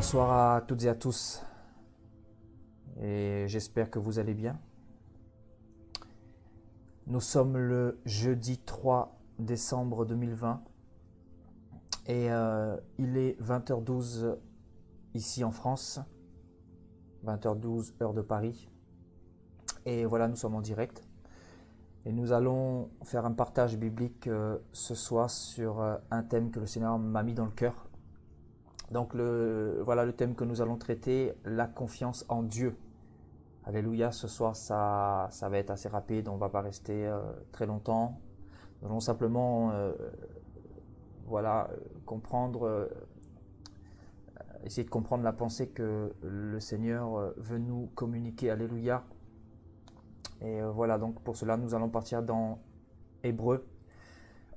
Bonsoir à toutes et à tous, et j'espère que vous allez bien. Nous sommes le jeudi 3 décembre 2020 et il est 20h12 ici en France, 20h12 heure de Paris. Et voilà, nous sommes en direct et nous allons faire un partage biblique ce soir sur un thème que le Seigneur m'a mis dans le cœur. Donc voilà le thème que nous allons traiter, la confiance en Dieu. Alléluia, ce soir ça va être assez rapide, on ne va pas rester très longtemps. Nous allons simplement comprendre, essayer de comprendre la pensée que le Seigneur veut nous communiquer. Alléluia. Et voilà, donc pour cela nous allons partir dans Hébreux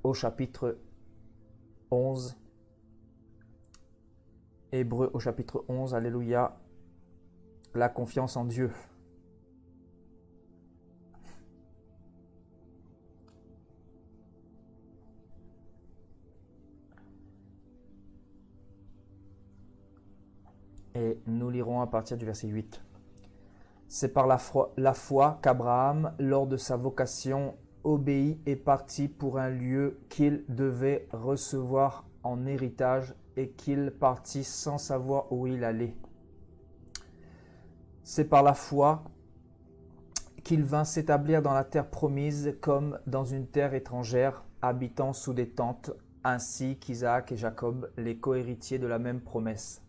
au chapitre 11. Hébreux au chapitre 11, alléluia, la confiance en Dieu. Et nous lirons à partir du verset 8. C'est par la foi qu'Abraham, lors de sa vocation, obéit et partit pour un lieu qu'il devait recevoir en héritage et qu'il partit sans savoir où il allait. C'est par la foi qu'il vint s'établir dans la terre promise comme dans une terre étrangère, habitant sous des tentes, ainsi qu'Isaac et Jacob, les cohéritiers de la même promesse.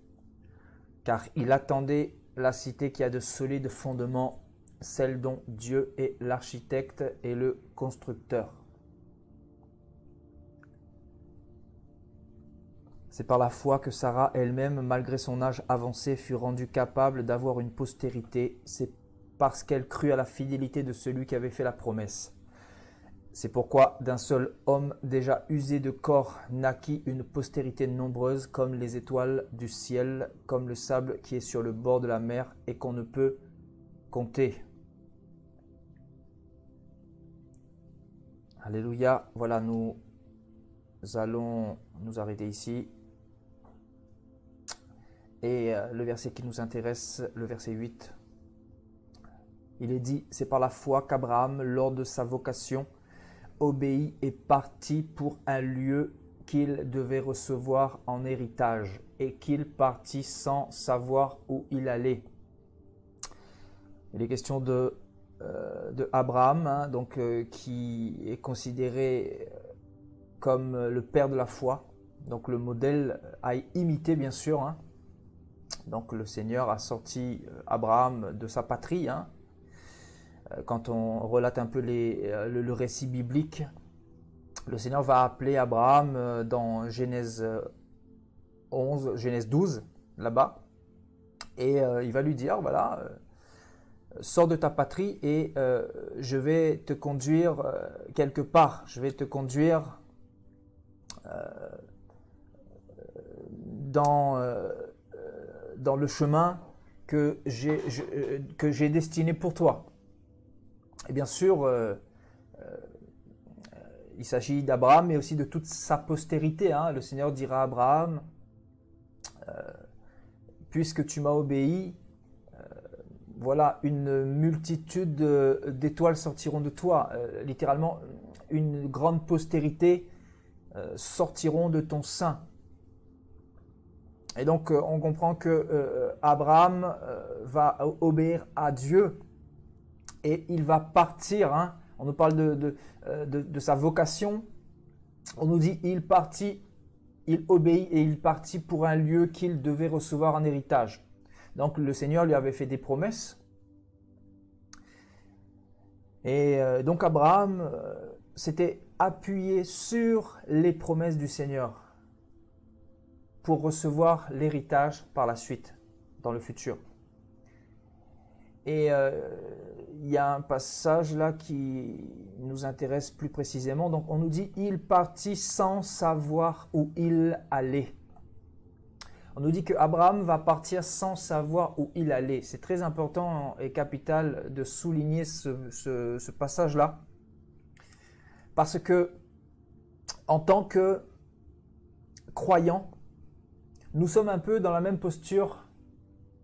Car il attendait la cité qui a de solides fondements, celle dont Dieu est l'architecte et le constructeur. C'est par la foi que Sarah elle-même, malgré son âge avancé, fut rendue capable d'avoir une postérité. C'est parce qu'elle crut à la fidélité de celui qui avait fait la promesse. C'est pourquoi d'un seul homme déjà usé de corps naquit une postérité nombreuse comme les étoiles du ciel, comme le sable qui est sur le bord de la mer et qu'on ne peut compter. Alléluia. Voilà, nous allons nous arrêter ici. Et le verset qui nous intéresse, le verset 8, il est dit, c'est par la foi qu'Abraham, lors de sa vocation, obéit et partit pour un lieu qu'il devait recevoir en héritage, et qu'il partit sans savoir où il allait. Il est question de Abraham, hein, qui est considéré comme le père de la foi, donc le modèle à imiter bien sûr, hein. Donc le Seigneur a sorti Abraham de sa patrie, hein. Quand on relate un peu le récit biblique, le Seigneur va appeler Abraham dans Genèse 11, Genèse 12, là-bas, et il va lui dire, voilà, sors de ta patrie et je vais te conduire quelque part, je vais te conduire dans le chemin que j'ai destiné pour toi. Et bien sûr, il s'agit d'Abraham, mais aussi de toute sa postérité, hein. Le Seigneur dira à Abraham, puisque tu m'as obéi, voilà, une multitude d'étoiles sortiront de toi. Littéralement, une grande postérité sortiront de ton sein. Et donc, on comprend que Abraham va obéir à Dieu et il va partir, hein. On nous parle de sa vocation. On nous dit il partit, il obéit et il partit pour un lieu qu'il devait recevoir en héritage. Donc le Seigneur lui avait fait des promesses. Et donc Abraham s'était appuyé sur les promesses du Seigneur pour recevoir l'héritage par la suite, dans le futur. Et il y a un passage là qui nous intéresse plus précisément. Donc on nous dit, il partit sans savoir où il allait. On nous dit que Abraham va partir sans savoir où il allait. C'est très important et capital de souligner ce passage-là. Parce que, en tant que croyant, nous sommes un peu dans la même posture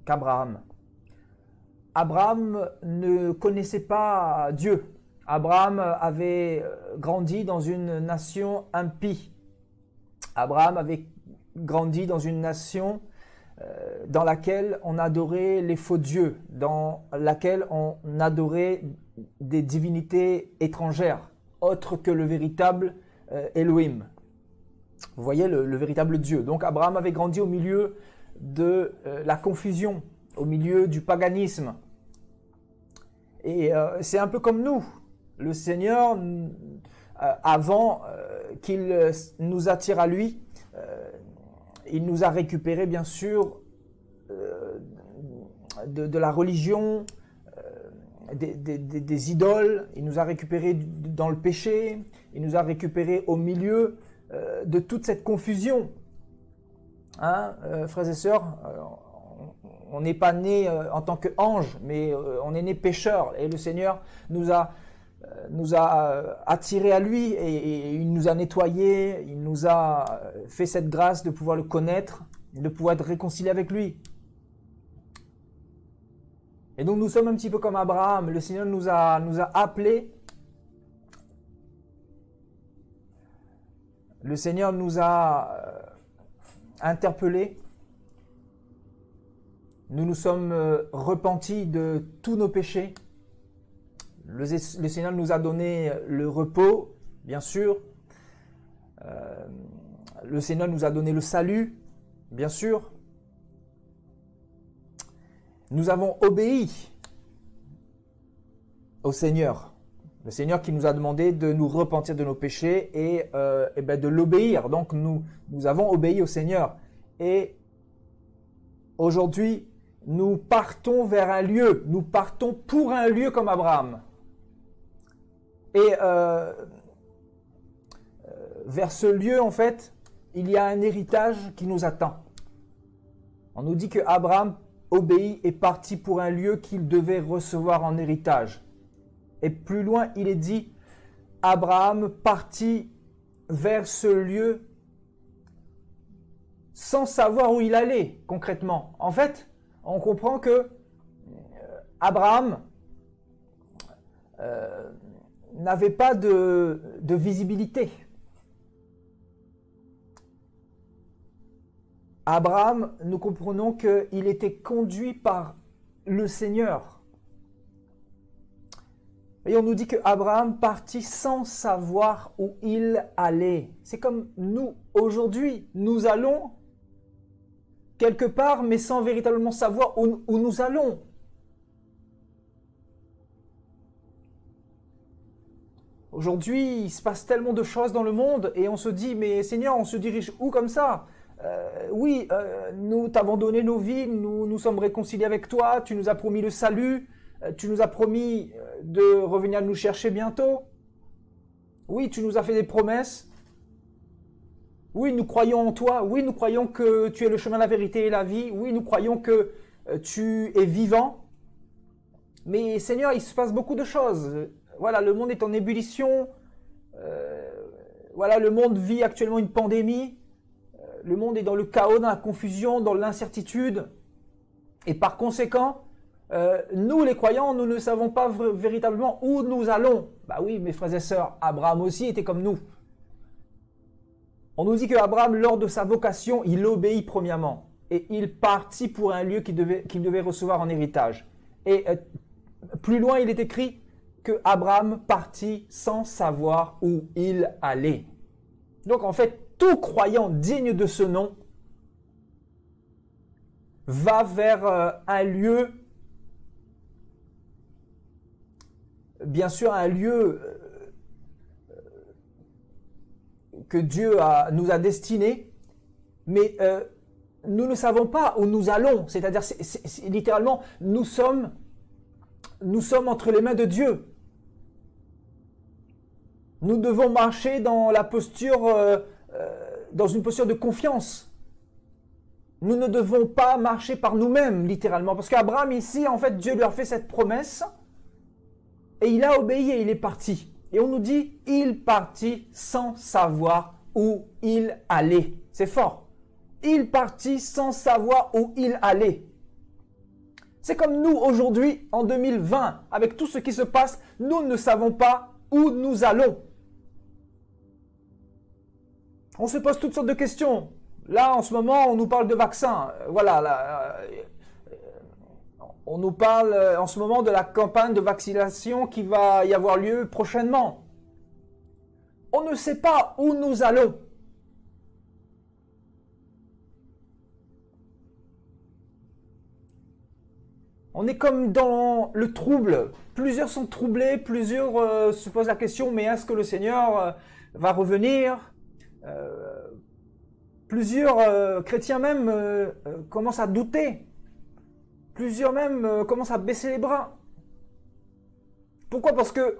qu'Abraham. Abraham ne connaissait pas Dieu. Abraham avait grandi dans une nation impie. Abraham avait grandi dans une nation dans laquelle on adorait les faux dieux, dans laquelle on adorait des divinités étrangères, autres que le véritable Elohim. Vous voyez, le véritable Dieu. Donc Abraham avait grandi au milieu de la confusion, au milieu du paganisme. Et c'est un peu comme nous. Le Seigneur, avant qu'il nous attire à lui, il nous a récupérés, bien sûr, de la religion, des idoles. Il nous a récupérés dans le péché. Il nous a récupérés au milieu de toute cette confusion. Hein, frères et sœurs, on n'est pas né en tant qu'ange, mais on est né pécheur. Et le Seigneur nous a attirés à lui et il nous a nettoyés, il nous a fait cette grâce de pouvoir le connaître, de pouvoir être réconciliés avec lui. Et donc nous sommes un petit peu comme Abraham. Le Seigneur nous a appelés. Le Seigneur nous a interpellés. Nous nous sommes repentis de tous nos péchés. Le Seigneur nous a donné le repos, bien sûr. Le Seigneur nous a donné le salut, bien sûr. Nous avons obéi au Seigneur. Le Seigneur qui nous a demandé de nous repentir de nos péchés et de l'obéir. Donc nous avons obéi au Seigneur. Et aujourd'hui, nous partons vers un lieu. Nous partons pour un lieu comme Abraham. Et vers ce lieu, en fait, il y a un héritage qui nous attend. On nous dit que Abraham obéit et partit pour un lieu qu'il devait recevoir en héritage. Et plus loin, il est dit, Abraham partit vers ce lieu sans savoir où il allait concrètement. En fait, on comprend que Abraham n'avait pas de visibilité. Abraham, nous comprenons qu'il était conduit par le Seigneur. Et on nous dit que Abraham partit sans savoir où il allait. C'est comme nous, aujourd'hui, nous allons quelque part, mais sans véritablement savoir où nous allons. Aujourd'hui, il se passe tellement de choses dans le monde et on se dit, mais Seigneur, on se dirige où comme ça ? Oui, nous t'avons donné nos vies, nous sommes réconciliés avec toi, tu nous as promis le salut, tu nous as promis de revenir nous chercher bientôt. Oui, tu nous as fait des promesses. Oui, nous croyons en toi. Oui, nous croyons que tu es le chemin, la vérité et la vie. Oui, nous croyons que tu es vivant. Mais Seigneur, il se passe beaucoup de choses. Voilà, le monde est en ébullition. Voilà, le monde vit actuellement une pandémie. Le monde est dans le chaos, dans la confusion, dans l'incertitude. Et par conséquent, nous les croyants, nous ne savons pas véritablement où nous allons. Bah oui, mes frères et sœurs, Abraham aussi était comme nous. On nous dit que Abraham, lors de sa vocation, il obéit premièrement. Et il partit pour un lieu qu'il devait recevoir en héritage. Et plus loin, il est écrit que Abraham partit sans savoir où il allait. Donc en fait, tout croyant digne de ce nom va vers un lieu, bien sûr un lieu que Dieu nous a destiné, mais nous ne savons pas où nous allons. C'est-à-dire, littéralement, nous sommes entre les mains de Dieu. Nous devons marcher dans la posture, dans une posture de confiance. Nous ne devons pas marcher par nous-mêmes, littéralement. Parce qu'Abraham, ici, en fait, Dieu lui a fait cette promesse et il a obéi et il est parti. Et on nous dit, il partit sans savoir où il allait. C'est fort. Il partit sans savoir où il allait. C'est comme nous aujourd'hui, en 2020, avec tout ce qui se passe, nous ne savons pas où nous allons. On se pose toutes sortes de questions. Là, en ce moment, on nous parle de vaccins. Voilà, là, on nous parle en ce moment de la campagne de vaccination qui va y avoir lieu prochainement. On ne sait pas où nous allons. On est comme dans le trouble. Plusieurs sont troublés, plusieurs se posent la question, mais est-ce que le Seigneur va revenir? Plusieurs chrétiens même commencent à douter. Plusieurs même commencent à baisser les bras. Pourquoi? Parce que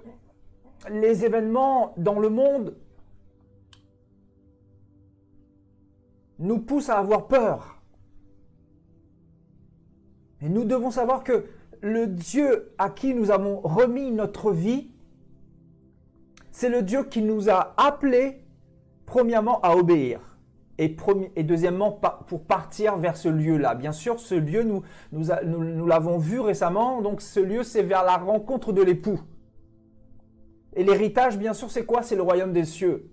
les événements dans le monde nous poussent à avoir peur. Et nous devons savoir que le Dieu à qui nous avons remis notre vie, c'est le Dieu qui nous a appelés, premièrement, à obéir. Et deuxièmement, pour partir vers ce lieu-là. Bien sûr, ce lieu, nous l'avons vu récemment. Donc, ce lieu, c'est vers la rencontre de l'époux. Et l'héritage, bien sûr, c'est quoi? C'est le royaume des cieux.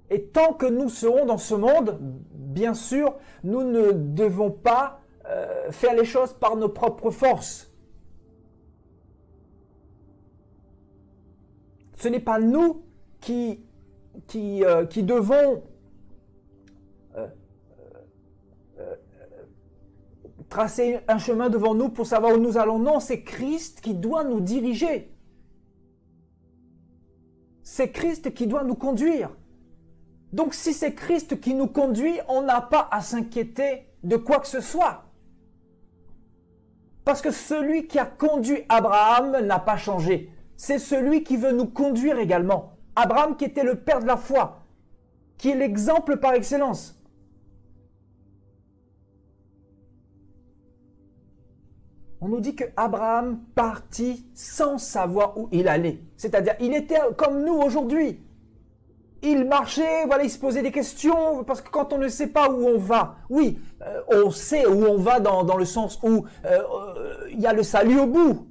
Et tant que nous serons dans ce monde, bien sûr, nous ne devons pas faire les choses par nos propres forces. Ce n'est pas nous qui devons tracer un chemin devant nous pour savoir où nous allons. Non, c'est Christ qui doit nous diriger. C'est Christ qui doit nous conduire. Donc si c'est Christ qui nous conduit, on n'a pas à s'inquiéter de quoi que ce soit. Parce que celui qui a conduit Abraham n'a pas changé. C'est celui qui veut nous conduire également. Abraham qui était le père de la foi, qui est l'exemple par excellence. On nous dit que Abraham partit sans savoir où il allait. C'est-à-dire, il était comme nous aujourd'hui. Il marchait, voilà, il se posait des questions, parce que quand on ne sait pas où on va, oui, on sait où on va dans le sens où il y a le salut au bout,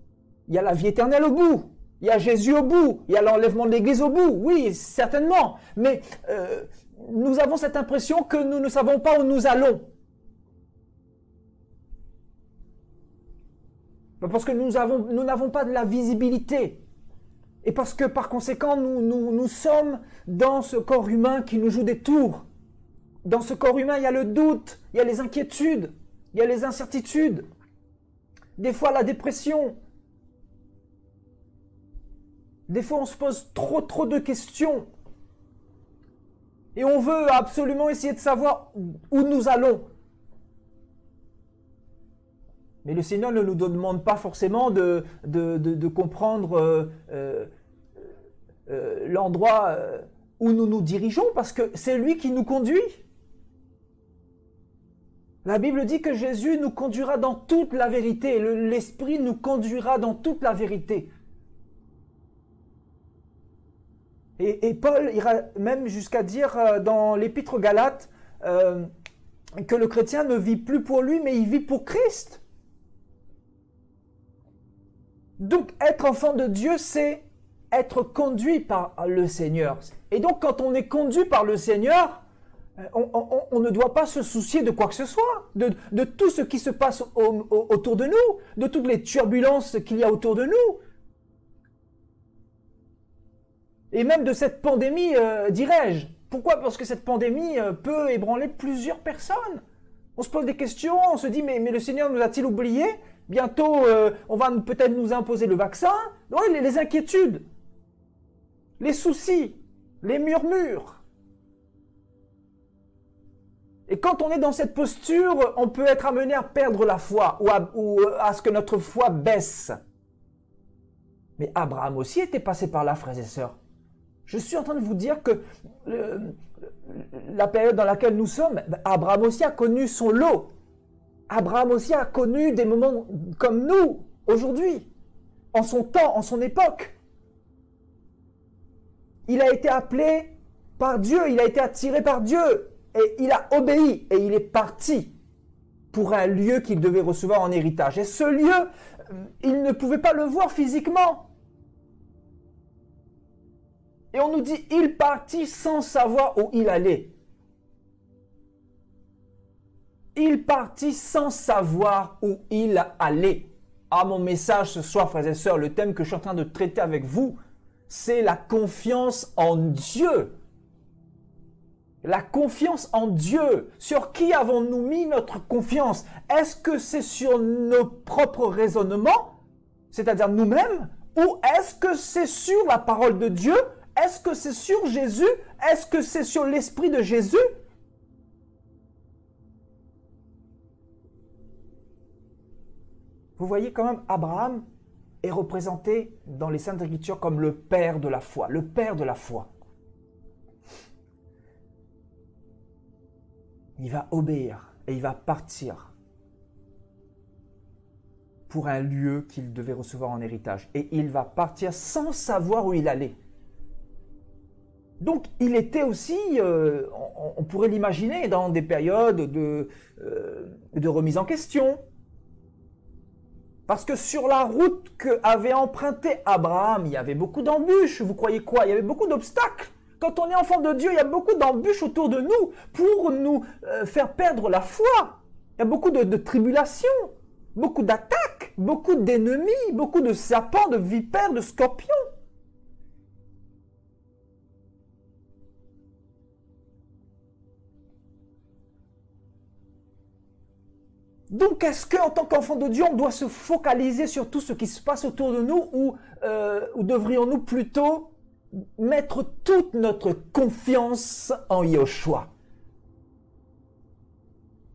il y a la vie éternelle au bout, il y a Jésus au bout, il y a l'enlèvement de l'Église au bout, oui, certainement, mais nous avons cette impression que nous ne savons pas où nous allons. Parce que nous n'avons pas de la visibilité. Et parce que par conséquent, nous sommes dans ce corps humain qui nous joue des tours. Dans ce corps humain, il y a le doute, il y a les inquiétudes, il y a les incertitudes. Des fois, la dépression. Des fois, on se pose trop de questions. Et on veut absolument essayer de savoir où nous allons. Mais le Seigneur ne nous demande pas forcément de comprendre l'endroit où nous nous dirigeons, parce que c'est lui qui nous conduit. La Bible dit que Jésus nous conduira dans toute la vérité. L'Esprit nous conduira dans toute la vérité. Et Paul ira même jusqu'à dire dans l'Épître aux Galates que le chrétien ne vit plus pour lui, mais il vit pour Christ. Donc, être enfant de Dieu, c'est être conduit par le Seigneur. Et donc, quand on est conduit par le Seigneur, on ne doit pas se soucier de quoi que ce soit, de tout ce qui se passe autour de nous, de toutes les turbulences qu'il y a autour de nous. Et même de cette pandémie, dirais-je. Pourquoi? Parce que cette pandémie peut ébranler plusieurs personnes. On se pose des questions, on se dit, mais le Seigneur nous a-t-il oubliés? Bientôt, on va peut-être nous imposer le vaccin. Oui, les inquiétudes, les soucis, les murmures. Et quand on est dans cette posture, on peut être amené à perdre la foi ou à ce que notre foi baisse. Mais Abraham aussi était passé par là, frères et sœurs. Je suis en train de vous dire que la période dans laquelle nous sommes, Abraham aussi a connu son lot. Abraham aussi a connu des moments comme nous, aujourd'hui, en son temps, en son époque. Il a été appelé par Dieu, il a été attiré par Dieu. et il a obéi et il est parti pour un lieu qu'il devait recevoir en héritage. Et ce lieu, il ne pouvait pas le voir physiquement. Et on nous dit, il partit sans savoir où il allait. Il partit sans savoir où il allait. Ah, mon message ce soir, frères et sœurs, le thème que je suis en train de traiter avec vous, c'est la confiance en Dieu. La confiance en Dieu. Sur qui avons-nous mis notre confiance? Est-ce que c'est sur nos propres raisonnements, c'est-à-dire nous-mêmes, ou est-ce que c'est sur la parole de Dieu? Est-ce que c'est sur Jésus? Est-ce que c'est sur l'Esprit de Jésus? Vous voyez quand même, Abraham est représenté dans les Saintes Écritures comme le père de la foi, le père de la foi. Il va obéir et il va partir pour un lieu qu'il devait recevoir en héritage. Et il va partir sans savoir où il allait. Donc il était aussi, on pourrait l'imaginer, dans des périodes de remise en question. Parce que sur la route qu'avait empruntée Abraham, il y avait beaucoup d'embûches. Vous croyez quoi? Il y avait beaucoup d'obstacles. Quand on est enfant de Dieu, il y a beaucoup d'embûches autour de nous pour nous faire perdre la foi. Il y a beaucoup de tribulations, beaucoup d'attaques, beaucoup d'ennemis, beaucoup de serpents, de vipères, de scorpions. Donc, est-ce qu'en tant qu'enfant de Dieu, on doit se focaliser sur tout ce qui se passe autour de nous ou devrions-nous plutôt mettre toute notre confiance en Yahushua?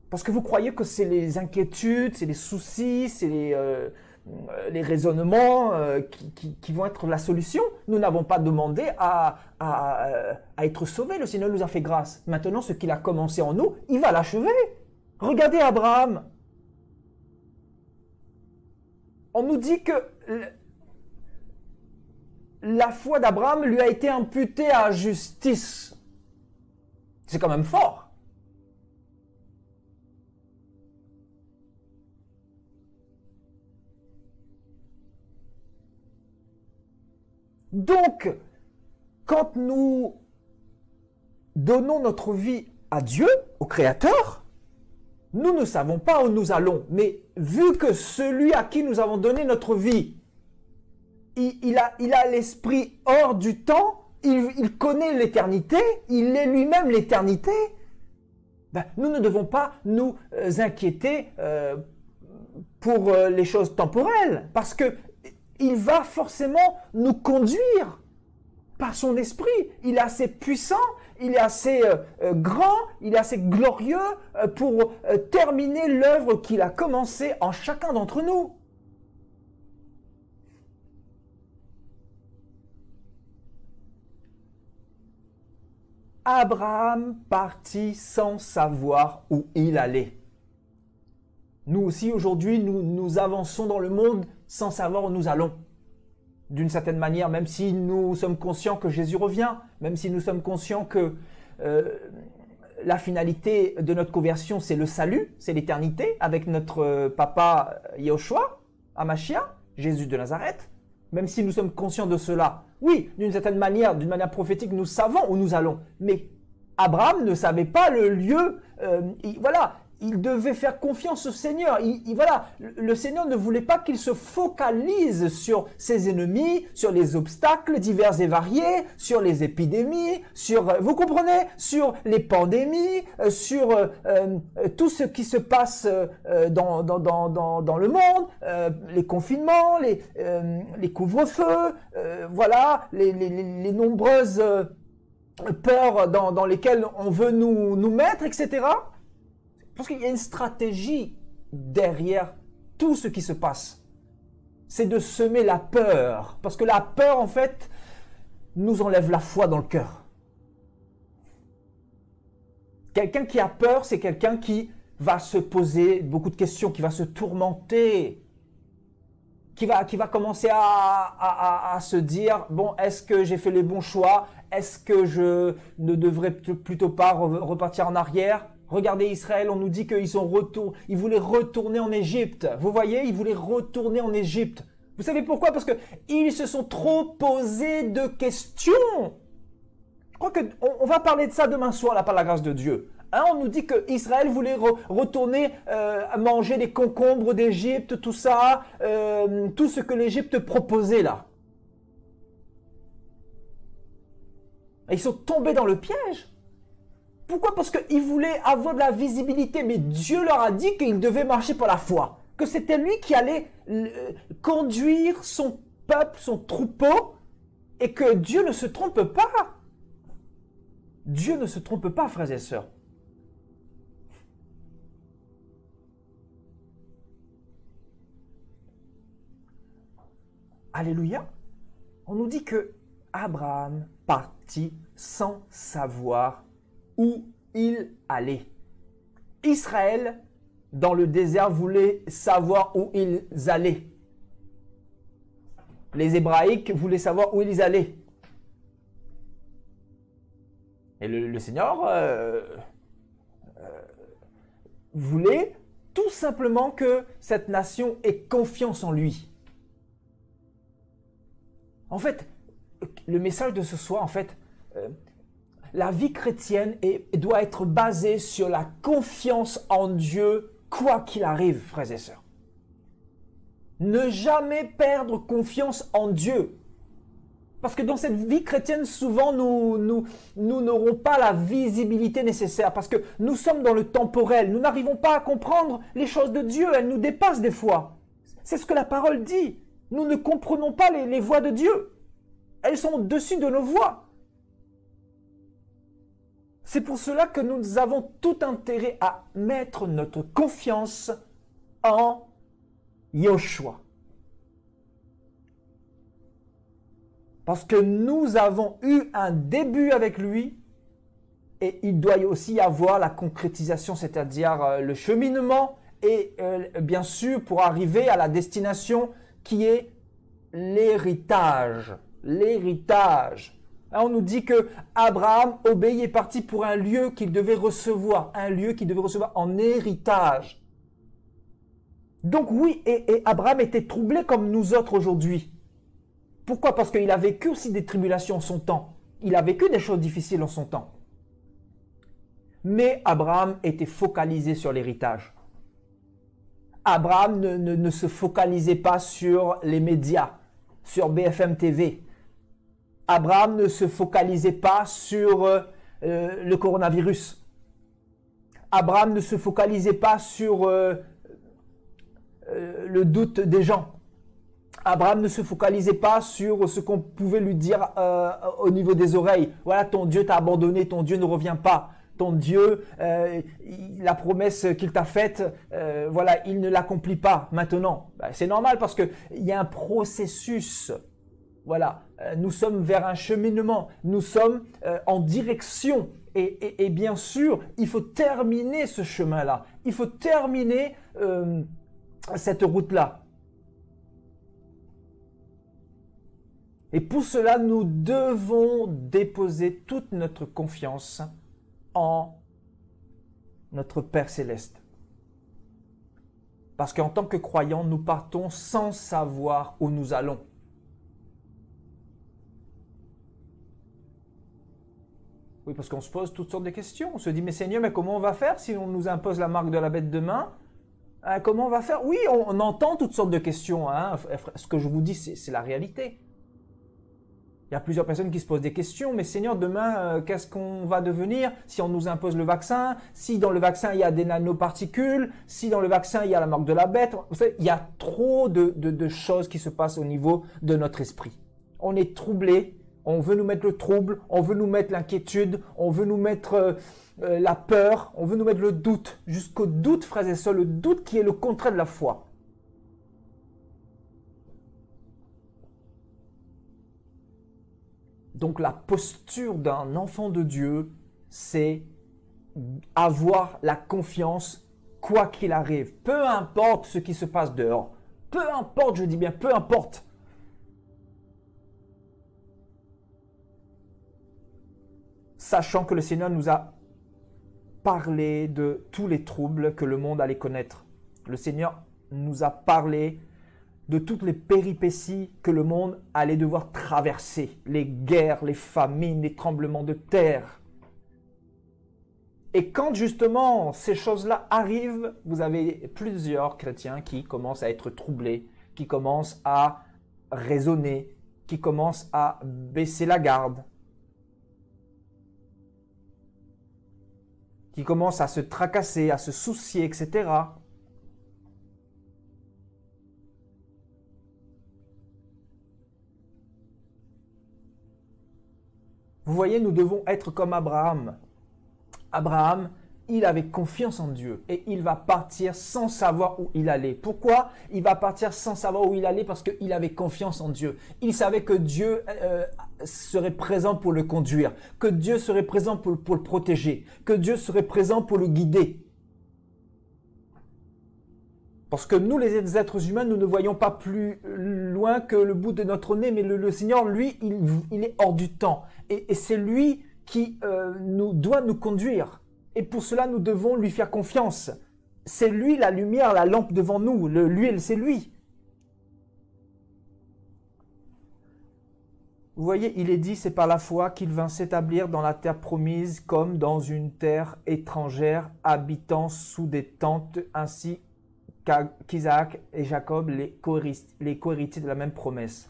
Parce que vous croyez que c'est les inquiétudes, c'est les soucis, c'est les raisonnements qui vont être la solution. Nous n'avons pas demandé à être sauvés. Le Seigneur nous a fait grâce. Maintenant, ce qu'il a commencé en nous, il va l'achever. Regardez Abraham. On nous dit que la foi d'Abraham lui a été imputée à justice. C'est quand même fort. Donc, quand nous donnons notre vie à Dieu, au Créateur, nous ne savons pas où nous allons, mais vu que celui à qui nous avons donné notre vie, il a l'esprit hors du temps, il connaît l'éternité, il est lui-même l'éternité, ben, nous ne devons pas nous inquiéter pour les choses temporelles, parce que il va forcément nous conduire par son esprit. Il est assez puissant, il est assez grand, il est assez glorieux pour terminer l'œuvre qu'il a commencée en chacun d'entre nous. Abraham partit sans savoir où il allait. Nous aussi, aujourd'hui, nous avançons dans le monde sans savoir où nous allons. D'une certaine manière, même si nous sommes conscients que Jésus revient, même si nous sommes conscients que la finalité de notre conversion, c'est le salut, c'est l'éternité, avec notre papa Yahushua, Hamashia, Jésus de Nazareth, même si nous sommes conscients de cela, oui, d'une certaine manière, d'une manière prophétique, nous savons où nous allons. Mais Abraham ne savait pas le lieu, voilà. Il devait faire confiance au Seigneur. Voilà, le Seigneur ne voulait pas qu'il se focalise sur ses ennemis, sur les obstacles divers et variés, sur les épidémies, vous comprenez, sur les pandémies, sur tout ce qui se passe dans le monde, les confinements, les couvre-feux, voilà, les nombreuses peurs dans lesquelles on veut nous mettre, etc. Parce qu'il y a une stratégie derrière tout ce qui se passe. C'est de semer la peur. Parce que la peur, en fait, nous enlève la foi dans le cœur. Quelqu'un qui a peur, c'est quelqu'un qui va se poser beaucoup de questions, qui va se tourmenter. qui va commencer à se dire, bon, est-ce que j'ai fait les bons choix? Est-ce que je ne devrais plutôt pas repartir en arrière? Regardez Israël, on nous dit ils voulaient retourner en Égypte. Vous voyez, ils voulaient retourner en Égypte. Vous savez pourquoi? Parce qu'ils se sont trop posés de questions. Je crois qu'on va parler de ça demain soir, là, par la grâce de Dieu. Hein, on nous dit qu'Israël voulait retourner manger les concombres d'Égypte, tout ça, tout ce que l'Égypte proposait là. Et ils sont tombés dans le piège. Pourquoi? Parce qu'ils voulaient avoir de la visibilité, mais Dieu leur a dit qu'ils devaient marcher par la foi. Que c'était lui qui allait conduire son peuple, son troupeau, et que Dieu ne se trompe pas. Dieu ne se trompe pas, frères et sœurs. Alléluia. On nous dit que Abraham partit sans savoir où il allait. Israël, dans le désert, voulait savoir où ils allaient. Les Hébraïques voulaient savoir où ils allaient. Et le Seigneur voulait tout simplement que cette nation ait confiance en lui. En fait, le message de ce soir, en fait, la vie chrétienne doit être basée sur la confiance en Dieu, quoi qu'il arrive, frères et sœurs. Ne jamais perdre confiance en Dieu. Parce que dans cette vie chrétienne, souvent, nous n'aurons pas la visibilité nécessaire. Parce que nous sommes dans le temporel. Nous n'arrivons pas à comprendre les choses de Dieu. Elles nous dépassent des fois. C'est ce que la parole dit. Nous ne comprenons pas les voies de Dieu. Elles sont au-dessus de nos voies. C'est pour cela que nous avons tout intérêt à mettre notre confiance en Yoshua. Parce que nous avons eu un début avec lui et il doit aussi y avoir la concrétisation, c'est-à-dire le cheminement et bien sûr pour arriver à la destination qui est l'héritage. L'héritage. On nous dit que Abraham obéit et parti pour un lieu qu'il devait recevoir, en héritage. Donc oui, et Abraham était troublé comme nous autres aujourd'hui. Pourquoi? Parce qu'il a vécu aussi des tribulations en son temps. Il a vécu des choses difficiles en son temps. Mais Abraham était focalisé sur l'héritage. Abraham ne se focalisait pas sur les médias, sur BFM TV. Abraham ne se focalisait pas sur le coronavirus. Abraham ne se focalisait pas sur le doute des gens. Abraham ne se focalisait pas sur ce qu'on pouvait lui dire au niveau des oreilles. Voilà, ton Dieu t'a abandonné, ton Dieu ne revient pas. Ton Dieu, la promesse qu'il t'a faite, voilà, il ne l'accomplit pas maintenant. Ben, c'est normal parce qu'il y a un processus. Voilà, nous sommes vers un cheminement, nous sommes en direction et bien sûr, il faut terminer ce chemin-là, il faut terminer cette route-là. Et pour cela, nous devons déposer toute notre confiance en notre Père Céleste. Parce qu'en tant que croyants, nous partons sans savoir où nous allons. Oui, parce qu'on se pose toutes sortes de questions. On se dit, mais Seigneur, mais comment on va faire si on nous impose la marque de la bête demain? Comment on va faire? Oui, on entend toutes sortes de questions. Hein. Ce que je vous dis, c'est la réalité. Il y a plusieurs personnes qui se posent des questions. Mais Seigneur, demain, qu'est-ce qu'on va devenir si on nous impose le vaccin? Si dans le vaccin, il y a des nanoparticules? Si dans le vaccin, il y a la marque de la bête? Vous savez, il y a trop de choses qui se passent au niveau de notre esprit. On est troublé. On veut nous mettre le trouble, on veut nous mettre l'inquiétude, on veut nous mettre la peur, on veut nous mettre le doute, jusqu'au doute, frères et sœurs, le doute qui est le contraire de la foi. Donc la posture d'un enfant de Dieu, c'est avoir la confiance quoi qu'il arrive, peu importe ce qui se passe dehors. peu importe, je dis bien peu importe. Sachant que le Seigneur nous a parlé de tous les troubles que le monde allait connaître. Le Seigneur nous a parlé de toutes les péripéties que le monde allait devoir traverser. Les guerres, les famines, les tremblements de terre. Et quand justement ces choses-là arrivent, vous avez plusieurs chrétiens qui commencent à être troublés, qui commencent à raisonner, qui commencent à baisser la garde, qui commencent à se tracasser, à se soucier, etc. Vous voyez, nous devons être comme Abraham. Abraham, il avait confiance en Dieu et il va partir sans savoir où il allait. Pourquoi il va partir sans savoir où il allait? Parce qu'il avait confiance en Dieu. Il savait que Dieu serait présent pour le conduire, que Dieu serait présent pour le protéger, que Dieu serait présent pour le guider. Parce que nous, les êtres humains, nous ne voyons pas plus loin que le bout de notre nez, mais le Seigneur, lui, il est hors du temps. Et c'est lui qui doit nous conduire. Et pour cela, nous devons lui faire confiance. C'est lui la lumière, la lampe devant nous. L'huile, c'est lui. Vous voyez, il est dit, c'est par la foi qu'il vint s'établir dans la terre promise comme dans une terre étrangère, habitant sous des tentes, ainsi qu'Isaac et Jacob, les co-héritiers de la même promesse.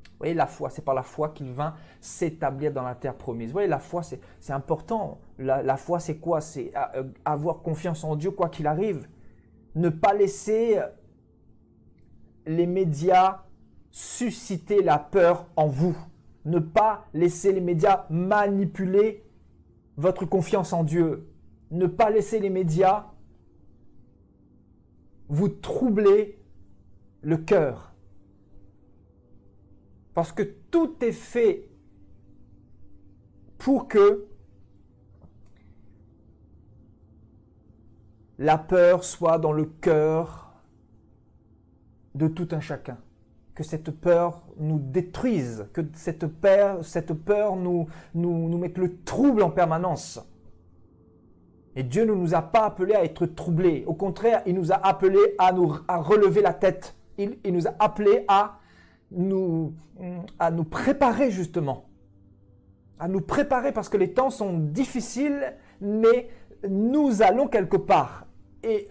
Vous voyez, la foi, c'est par la foi qu'il vint s'établir dans la terre promise. Vous voyez, la foi, c'est important. La foi, c'est quoi? C'est avoir confiance en Dieu, quoi qu'il arrive. Ne pas laisser les médias susciter la peur en vous. Ne pas laisser les médias manipuler votre confiance en Dieu. Ne pas laisser les médias vous troubler le cœur. Parce que tout est fait pour que la peur soit dans le cœur de tout un chacun. Que cette peur nous détruise, que cette peur nous mette le trouble en permanence. Et Dieu ne nous a pas appelés à être troublés. Au contraire, il nous a appelés à relever la tête. Il nous a appelés à nous préparer justement. À nous préparer parce que les temps sont difficiles, mais nous allons quelque part. Et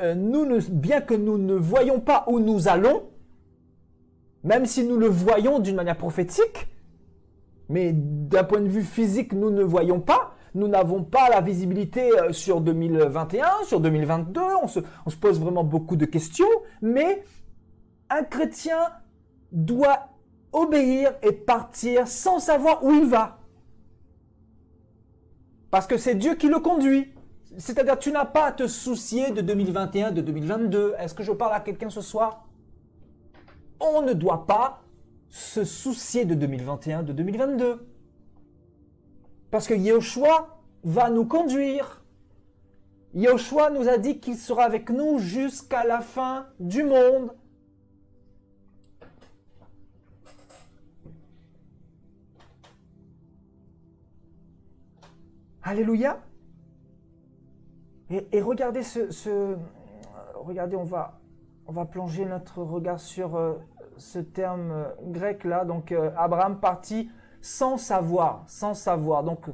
bien que nous ne voyons pas où nous allons, même si nous le voyons d'une manière prophétique, mais d'un point de vue physique, nous ne voyons pas. Nous n'avons pas la visibilité sur 2021, sur 2022. On se pose vraiment beaucoup de questions. Mais un chrétien doit obéir et partir sans savoir où il va. Parce que c'est Dieu qui le conduit. C'est-à-dire, tu n'as pas à te soucier de 2021, de 2022. Est-ce que je parle à quelqu'un ce soir? On ne doit pas se soucier de 2021, de 2022. Parce que Yahushua va nous conduire. Yahushua nous a dit qu'il sera avec nous jusqu'à la fin du monde. Alléluia. Et regardez regardez, on va plonger notre regard sur ce terme grec là. Donc Abraham partit sans savoir. Donc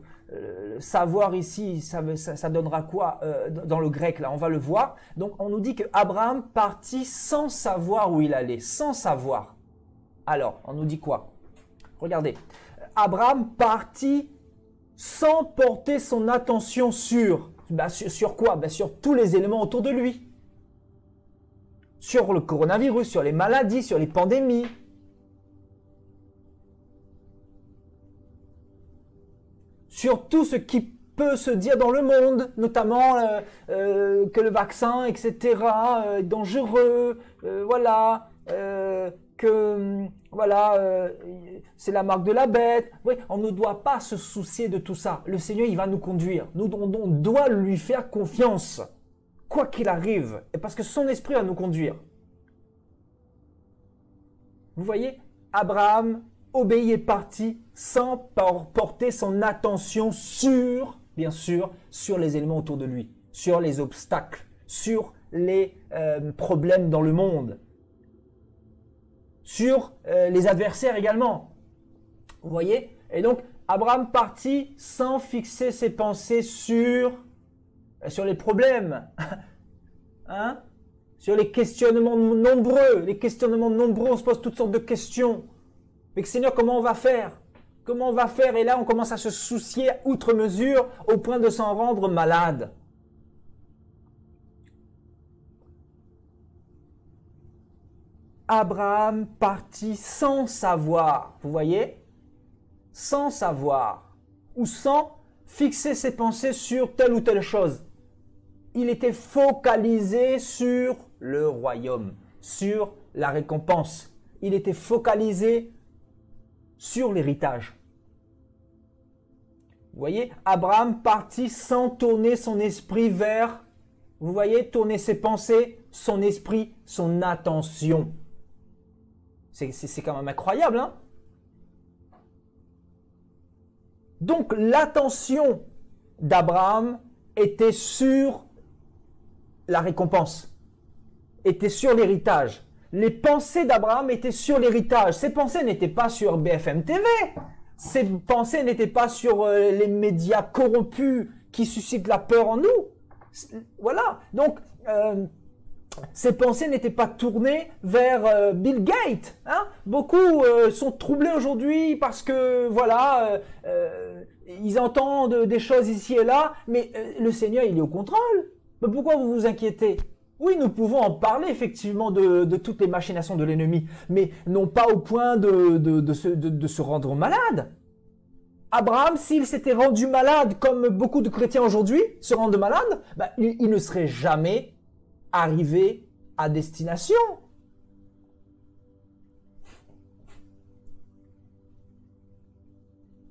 savoir ici, ça donnera quoi dans le grec là? On va le voir. Donc on nous dit que Abraham partit sans savoir où il allait, sans savoir. Alors, on nous dit quoi? Regardez, Abraham partit sans porter son attention sur quoi? Sur tous les éléments autour de lui. Sur le coronavirus, sur les maladies, sur les pandémies. Sur tout ce qui peut se dire dans le monde, notamment que le vaccin, etc., est dangereux, c'est la marque de la bête. Oui, on ne doit pas se soucier de tout ça. Le Seigneur, il va nous conduire. On doit lui faire confiance, quoi qu'il arrive, et parce que son esprit va nous conduire. Vous voyez, Abraham obéit et parti sans porter son attention sur, bien sûr, sur les éléments autour de lui, sur les obstacles, sur les problèmes dans le monde, sur les adversaires également. Vous voyez? Et donc, Abraham partit sans fixer ses pensées sur les problèmes, hein? Sur les questionnements nombreux. Les questionnements nombreux, on se pose toutes sortes de questions. Mais Seigneur, comment on va faire? Comment on va faire? Et là, on commence à se soucier outre mesure au point de s'en rendre malade. Abraham partit sans savoir, vous voyez? Sans savoir ou sans fixer ses pensées sur telle ou telle chose. Il était focalisé sur le royaume, sur la récompense. Il était focalisé sur l'héritage. Vous voyez, Abraham partit sans tourner son esprit vers, vous voyez, tourner ses pensées, son esprit, son attention. C'est quand même incroyable, hein? Donc l'attention d'Abraham était sur la récompense, était sur l'héritage. Les pensées d'Abraham étaient sur l'héritage. Ses pensées n'étaient pas sur BFM TV. Ses pensées n'étaient pas sur les médias corrompus qui suscitent la peur en nous. Voilà. Donc, ses pensées n'étaient pas tournées vers Bill Gates. Hein? Beaucoup sont troublés aujourd'hui parce que, voilà, ils entendent des choses ici et là, mais le Seigneur, il est au contrôle. Mais pourquoi vous vous inquiétez? Oui, nous pouvons en parler effectivement de toutes les machinations de l'ennemi, mais non pas au point de se rendre malade. Abraham, s'il s'était rendu malade comme beaucoup de chrétiens aujourd'hui se rendent malades, ben, il ne serait jamais arrivé à destination.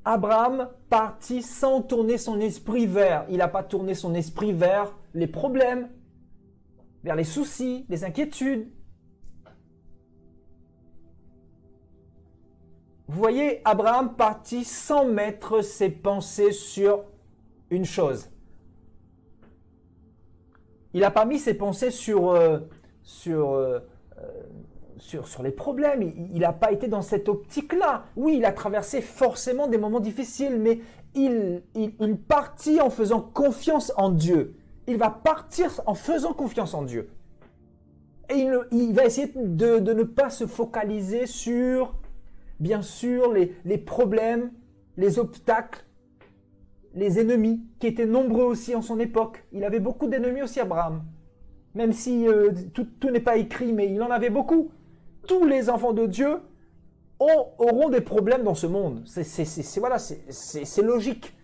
Abraham partit sans tourner son esprit vers, il n'a pas tourné son esprit vers les problèmes, vers les soucis, les inquiétudes. Vous voyez, Abraham partit sans mettre ses pensées sur une chose. Il n'a pas mis ses pensées sur les problèmes. Il n'a pas été dans cette optique-là. Oui, il a traversé forcément des moments difficiles, mais il partit en faisant confiance en Dieu. Il va partir en faisant confiance en Dieu. Et il va essayer de ne pas se focaliser sur, bien sûr, les problèmes, les obstacles, les ennemis, qui étaient nombreux aussi en son époque. Il avait beaucoup d'ennemis aussi, Abraham. Même si tout n'est pas écrit, mais il en avait beaucoup. Tous les enfants de Dieu auront des problèmes dans ce monde. C'est logique.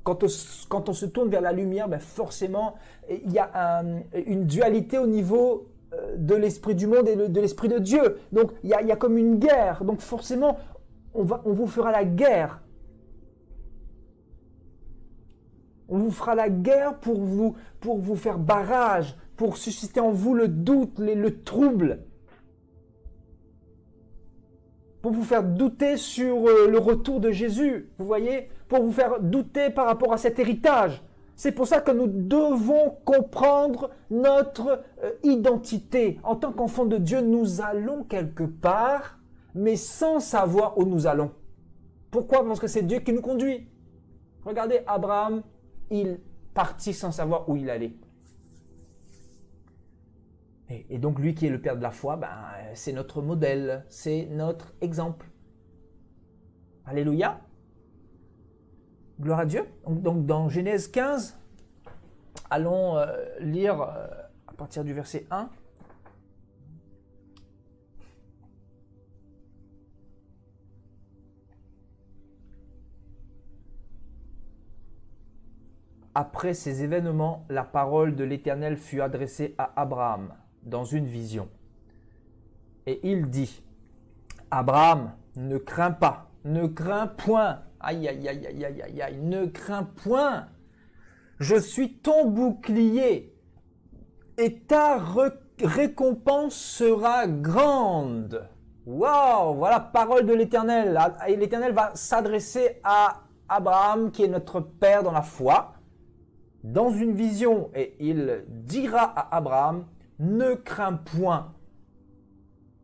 Quand on se tourne vers la lumière, ben forcément, il y a une dualité au niveau de l'esprit du monde et de l'esprit de Dieu. Donc, il y a comme une guerre. Donc, forcément, on vous fera la guerre. On vous fera la guerre pour vous faire barrage, pour susciter en vous le doute, le trouble. Pour vous faire douter sur le retour de Jésus, vous voyez, pour vous faire douter par rapport à cet héritage. C'est pour ça que nous devons comprendre notre identité. En tant qu'enfants de Dieu, nous allons quelque part, mais sans savoir où nous allons. Pourquoi? Parce que c'est Dieu qui nous conduit. Regardez, Abraham, il partit sans savoir où il allait. Et donc lui qui est le père de la foi, ben, c'est notre modèle, c'est notre exemple. Alléluia. Gloire à Dieu. Donc dans Genèse 15, allons lire à partir du verset 1. Après ces événements, la parole de l'Éternel fut adressée à Abraham dans une vision. Et il dit, Abraham, ne crains pas, ne crains point, aïe, aïe, aïe, aïe, aïe, aïe, aïe, ne crains point, je suis ton bouclier et ta récompense sera grande. Waouh, voilà parole de l'Éternel. Et l'Éternel va s'adresser à Abraham, qui est notre père dans la foi, dans une vision. Et il dira à Abraham, ne crains point.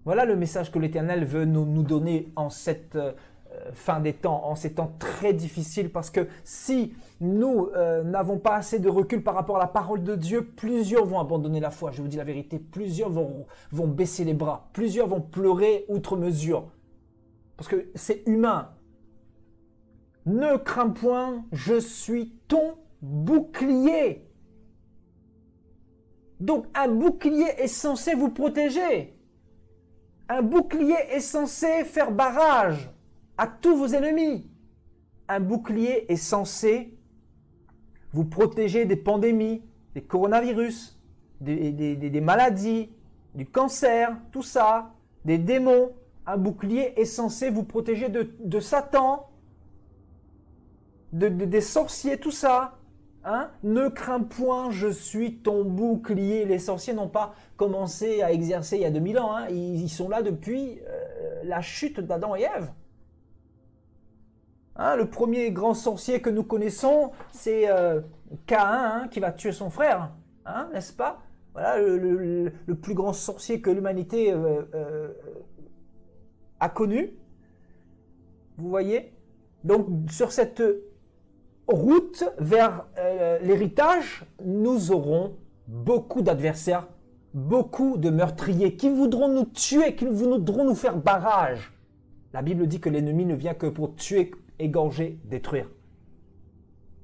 Voilà le message que l'Éternel veut nous donner en cette fin des temps, en ces temps très difficiles, parce que si nous n'avons pas assez de recul par rapport à la parole de Dieu, plusieurs vont abandonner la foi, je vous dis la vérité, plusieurs vont baisser les bras, plusieurs vont pleurer outre mesure, parce que c'est humain. Ne crains point, je suis ton bouclier. Donc un bouclier est censé vous protéger. Un bouclier est censé faire barrage à tous vos ennemis. Un bouclier est censé vous protéger des pandémies, des coronavirus, des maladies, du cancer, tout ça, des démons. Un bouclier est censé vous protéger de Satan, des sorciers, tout ça. Hein? Ne crains point, je suis ton bouclier. Les sorciers n'ont pas commencé à exercer il y a 2000 ans. Hein? Ils sont là depuis la chute d'Adam et Ève. Hein? Le premier grand sorcier que nous connaissons, c'est Caïn, hein, qui va tuer son frère. Hein? N'est-ce pas? Voilà le plus grand sorcier que l'humanité a connu. Vous voyez? Donc sur cette route vers l'héritage, nous aurons beaucoup d'adversaires, beaucoup de meurtriers qui voudront nous tuer, qui voudront nous faire barrage. La Bible dit que l'ennemi ne vient que pour tuer, égorger, détruire.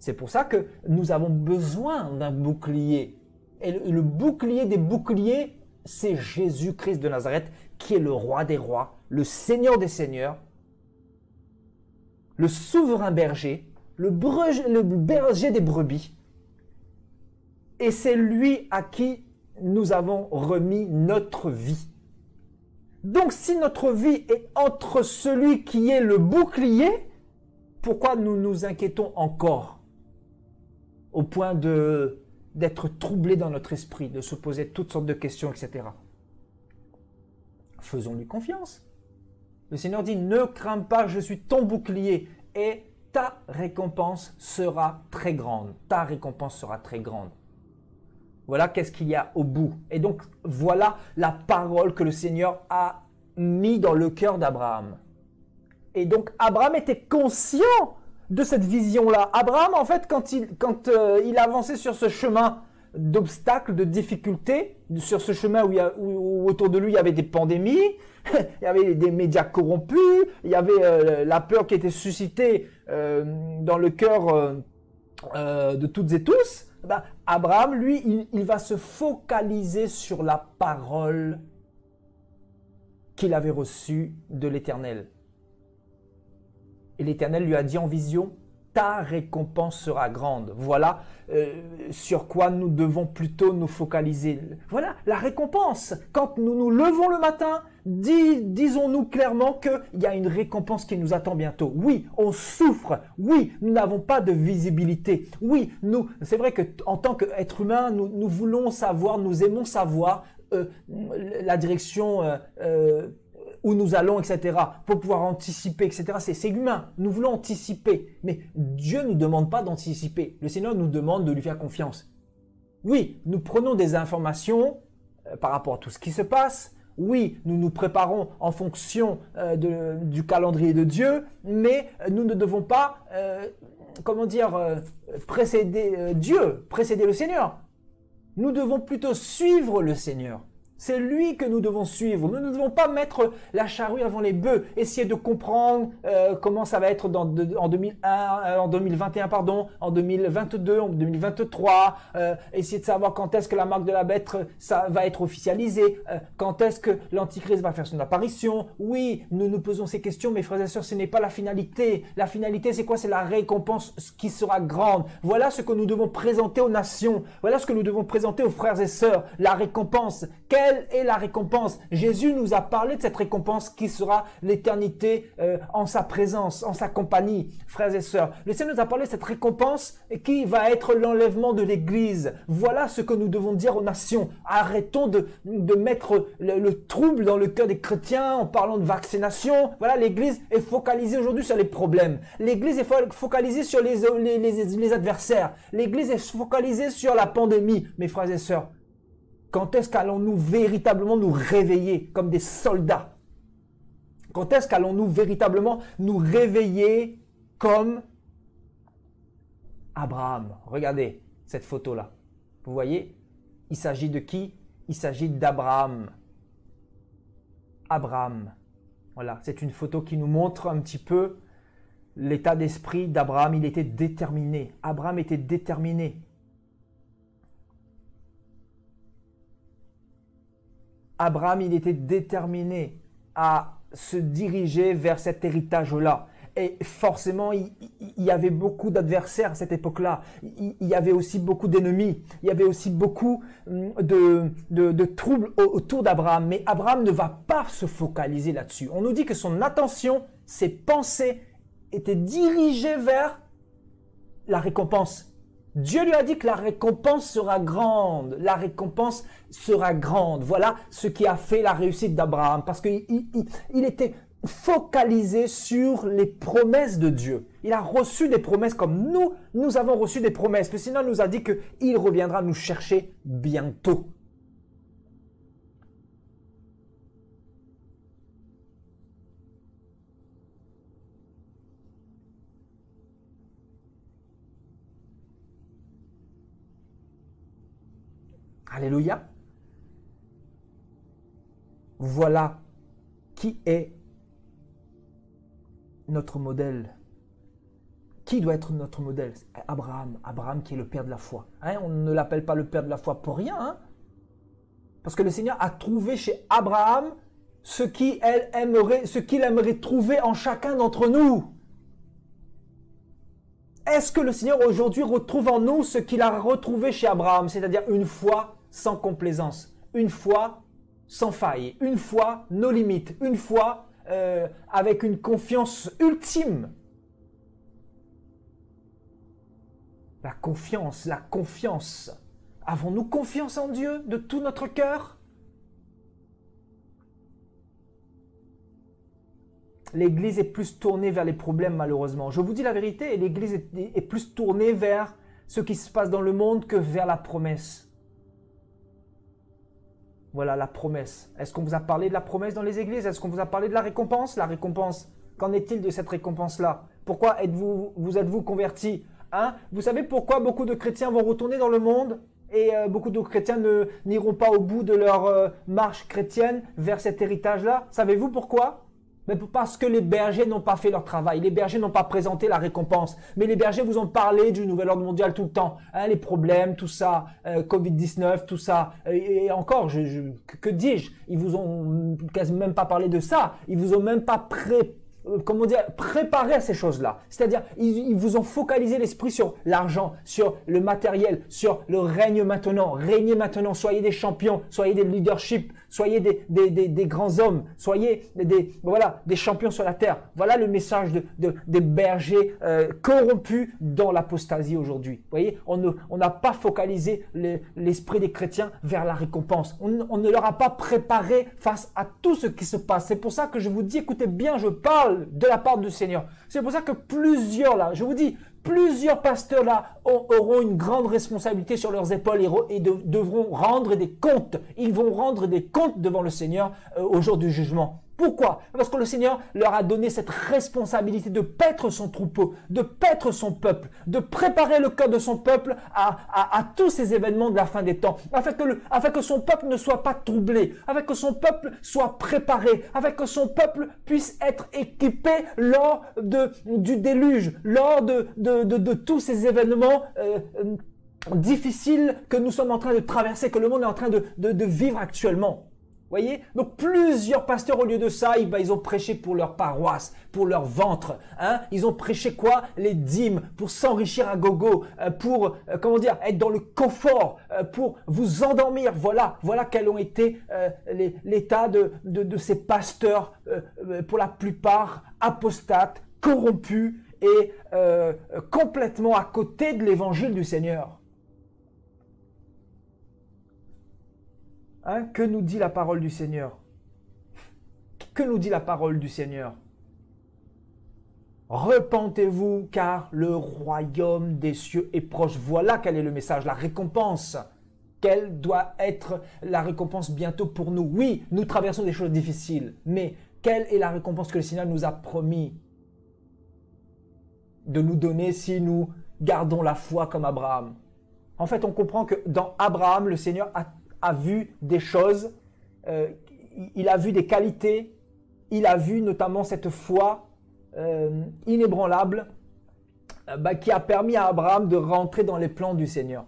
C'est pour ça que nous avons besoin d'un bouclier. Et le bouclier des boucliers, c'est Jésus-Christ de Nazareth, qui est le roi des rois, le Seigneur des seigneurs, le souverain berger, le berger des brebis. Et c'est lui à qui nous avons remis notre vie. Donc si notre vie est entre celui qui est le bouclier, pourquoi nous nous inquiétons encore au point d'être troublés dans notre esprit, de se poser toutes sortes de questions, etc. Faisons-lui confiance. Le Seigneur dit, ne crains pas, je suis ton bouclier et ta récompense sera très grande. Ta récompense sera très grande. Voilà qu'est-ce qu'il y a au bout. Et donc, voilà la parole que le Seigneur a mis dans le cœur d'Abraham. Et donc, Abraham était conscient de cette vision-là. Abraham, en fait, quand il avançait sur ce chemin d'obstacles, de difficultés, sur ce chemin où autour de lui, il y avait des pandémies, il y avait des médias corrompus, il y avait la peur qui était suscitée dans le cœur de toutes et tous. Ben, Abraham, lui, il va se focaliser sur la parole qu'il avait reçue de l'Éternel. Et l'Éternel lui a dit en vision, ta récompense sera grande. Voilà sur quoi nous devons plutôt nous focaliser. Voilà la récompense. Quand nous nous levons le matin, disons-nous clairement qu'il y a une récompense qui nous attend bientôt. Oui, on souffre. Oui, nous n'avons pas de visibilité. Oui, c'est vrai qu'en tant qu'être humain, nous voulons savoir, nous aimons savoir la direction où nous allons, etc., pour pouvoir anticiper, etc. C'est humain. Nous voulons anticiper. Mais Dieu ne nous demande pas d'anticiper. Le Seigneur nous demande de lui faire confiance. Oui, nous prenons des informations par rapport à tout ce qui se passe. Oui, nous nous préparons en fonction du calendrier de Dieu, mais nous ne devons pas, précéder Dieu, précéder le Seigneur. Nous devons plutôt suivre le Seigneur. C'est lui que nous devons suivre. Nous ne devons pas mettre la charrue avant les bœufs. Essayer de comprendre comment ça va être en 2021, pardon, en 2022, en 2023. Essayer de savoir quand est-ce que la marque de la bête ça va être officialisée. Quand est-ce que l'Antichrist va faire son apparition. Oui, nous nous posons ces questions, mes frères et sœurs, ce n'est pas la finalité. La finalité, c'est quoi? C'est la récompense qui sera grande. Voilà ce que nous devons présenter aux nations. Voilà ce que nous devons présenter aux frères et sœurs. La récompense. Quelle quelle est la récompense? Jésus nous a parlé de cette récompense qui sera l'éternité en sa présence, en sa compagnie, frères et sœurs. Le Seigneur nous a parlé de cette récompense qui va être l'enlèvement de l'Église. Voilà ce que nous devons dire aux nations. Arrêtons de mettre le trouble dans le cœur des chrétiens en parlant de vaccination. Voilà, l'Église est focalisée aujourd'hui sur les problèmes. L'Église est focalisée sur les adversaires. L'Église est focalisée sur la pandémie, mes frères et sœurs. Quand est-ce qu'allons-nous véritablement nous réveiller comme des soldats? Quand est-ce qu'allons-nous véritablement nous réveiller comme Abraham? Regardez cette photo-là. Vous voyez, il s'agit de qui? Il s'agit d'Abraham. Abraham. Voilà, c'est une photo qui nous montre un petit peu l'état d'esprit d'Abraham. Il était déterminé. Abraham était déterminé. Abraham, il était déterminé à se diriger vers cet héritage-là. Et forcément, il y avait beaucoup d'adversaires à cette époque-là. Il y avait aussi beaucoup d'ennemis. Il y avait aussi beaucoup de troubles autour d'Abraham. Mais Abraham ne va pas se focaliser là-dessus. On nous dit que son attention, ses pensées étaient dirigées vers la récompense. Dieu lui a dit que la récompense sera grande. La récompense sera grande. Voilà ce qui a fait la réussite d'Abraham. Parce qu'il était focalisé sur les promesses de Dieu. Il a reçu des promesses comme nous avons reçu des promesses. Le Seigneur nous a dit qu'il reviendra nous chercher bientôt. Alléluia. Voilà qui est notre modèle. Qui doit être notre modèle? Abraham. Abraham qui est le père de la foi. Hein, on ne l'appelle pas le père de la foi pour rien. Hein? Parce que le Seigneur a trouvé chez Abraham ce qu'il aimerait trouver en chacun d'entre nous. Est-ce que le Seigneur aujourd'hui retrouve en nous ce qu'il a retrouvé chez Abraham? C'est-à-dire une foi sans complaisance, une foi sans faille, une foi nos limites, une foi avec une confiance ultime. La confiance. Avons-nous confiance en Dieu de tout notre cœur? L'Église est plus tournée vers les problèmes malheureusement. Je vous dis la vérité, l'Église est plus tournée vers ce qui se passe dans le monde que vers la promesse. Voilà la promesse. Est-ce qu'on vous a parlé de la promesse dans les églises? Est-ce qu'on vous a parlé de la récompense? La récompense, qu'en est-il de cette récompense-là? Pourquoi êtes-vous convertis? Hein? Vous savez pourquoi beaucoup de chrétiens vont retourner dans le monde et beaucoup de chrétiens n'iront pas au bout de leur marche chrétienne vers cet héritage-là? Savez-vous pourquoi? Mais parce que les bergers n'ont pas fait leur travail. Les bergers n'ont pas présenté la récompense. Mais les bergers vous ont parlé du nouvel ordre mondial tout le temps. Hein, les problèmes, tout ça, Covid-19, tout ça. Et encore, que dis-je? Ils vous ont quasiment même pas parlé de ça. Ils vous ont même pas préparé à ces choses-là. C'est-à-dire, ils vous ont focalisé l'esprit sur l'argent, sur le matériel, sur le règne maintenant. Régnez maintenant, soyez des champions, soyez des leadership, soyez des grands hommes, soyez des champions sur la terre. Voilà le message des bergers corrompus dans l'apostasie aujourd'hui. Vous voyez, on n'a pas focalisé l'esprit des chrétiens vers la récompense. On ne leur a pas préparé face à tout ce qui se passe. C'est pour ça que je vous dis, écoutez bien, je parle de la part du Seigneur. C'est pour ça que plusieurs pasteurs là auront une grande responsabilité sur leurs épaules et devront rendre des comptes. Ils vont rendre des comptes devant le Seigneur au jour du jugement. Pourquoi? Parce que le Seigneur leur a donné cette responsabilité de paître son troupeau, de paître son peuple, de préparer le cœur de son peuple à tous ces événements de la fin des temps, afin que son peuple ne soit pas troublé, afin que son peuple soit préparé, afin que son peuple puisse être équipé lors du déluge, lors de tous ces événements difficiles que nous sommes en train de traverser, que le monde est en train de vivre actuellement. Voyez? Donc plusieurs pasteurs, au lieu de ça, ils ont prêché pour leur paroisse, pour leur ventre. Hein? Ils ont prêché quoi? Les dîmes, pour s'enrichir à gogo, pour, comment dire, être dans le confort, pour vous endormir. Voilà quels ont été l'état de ces pasteurs, pour la plupart apostates, corrompus et complètement à côté de l'évangile du Seigneur. Hein, que nous dit la parole du Seigneur? Que nous dit la parole du Seigneur? Repentez-vous car le royaume des cieux est proche. Voilà quel est le message, la récompense. Quelle doit être la récompense bientôt pour nous? Oui, nous traversons des choses difficiles, mais quelle est la récompense que le Seigneur nous a promis de nous donner si nous gardons la foi comme Abraham? En fait, on comprend que dans Abraham, le Seigneur a vu des choses, il a vu des qualités, il a vu notamment cette foi inébranlable qui a permis à Abraham de rentrer dans les plans du Seigneur.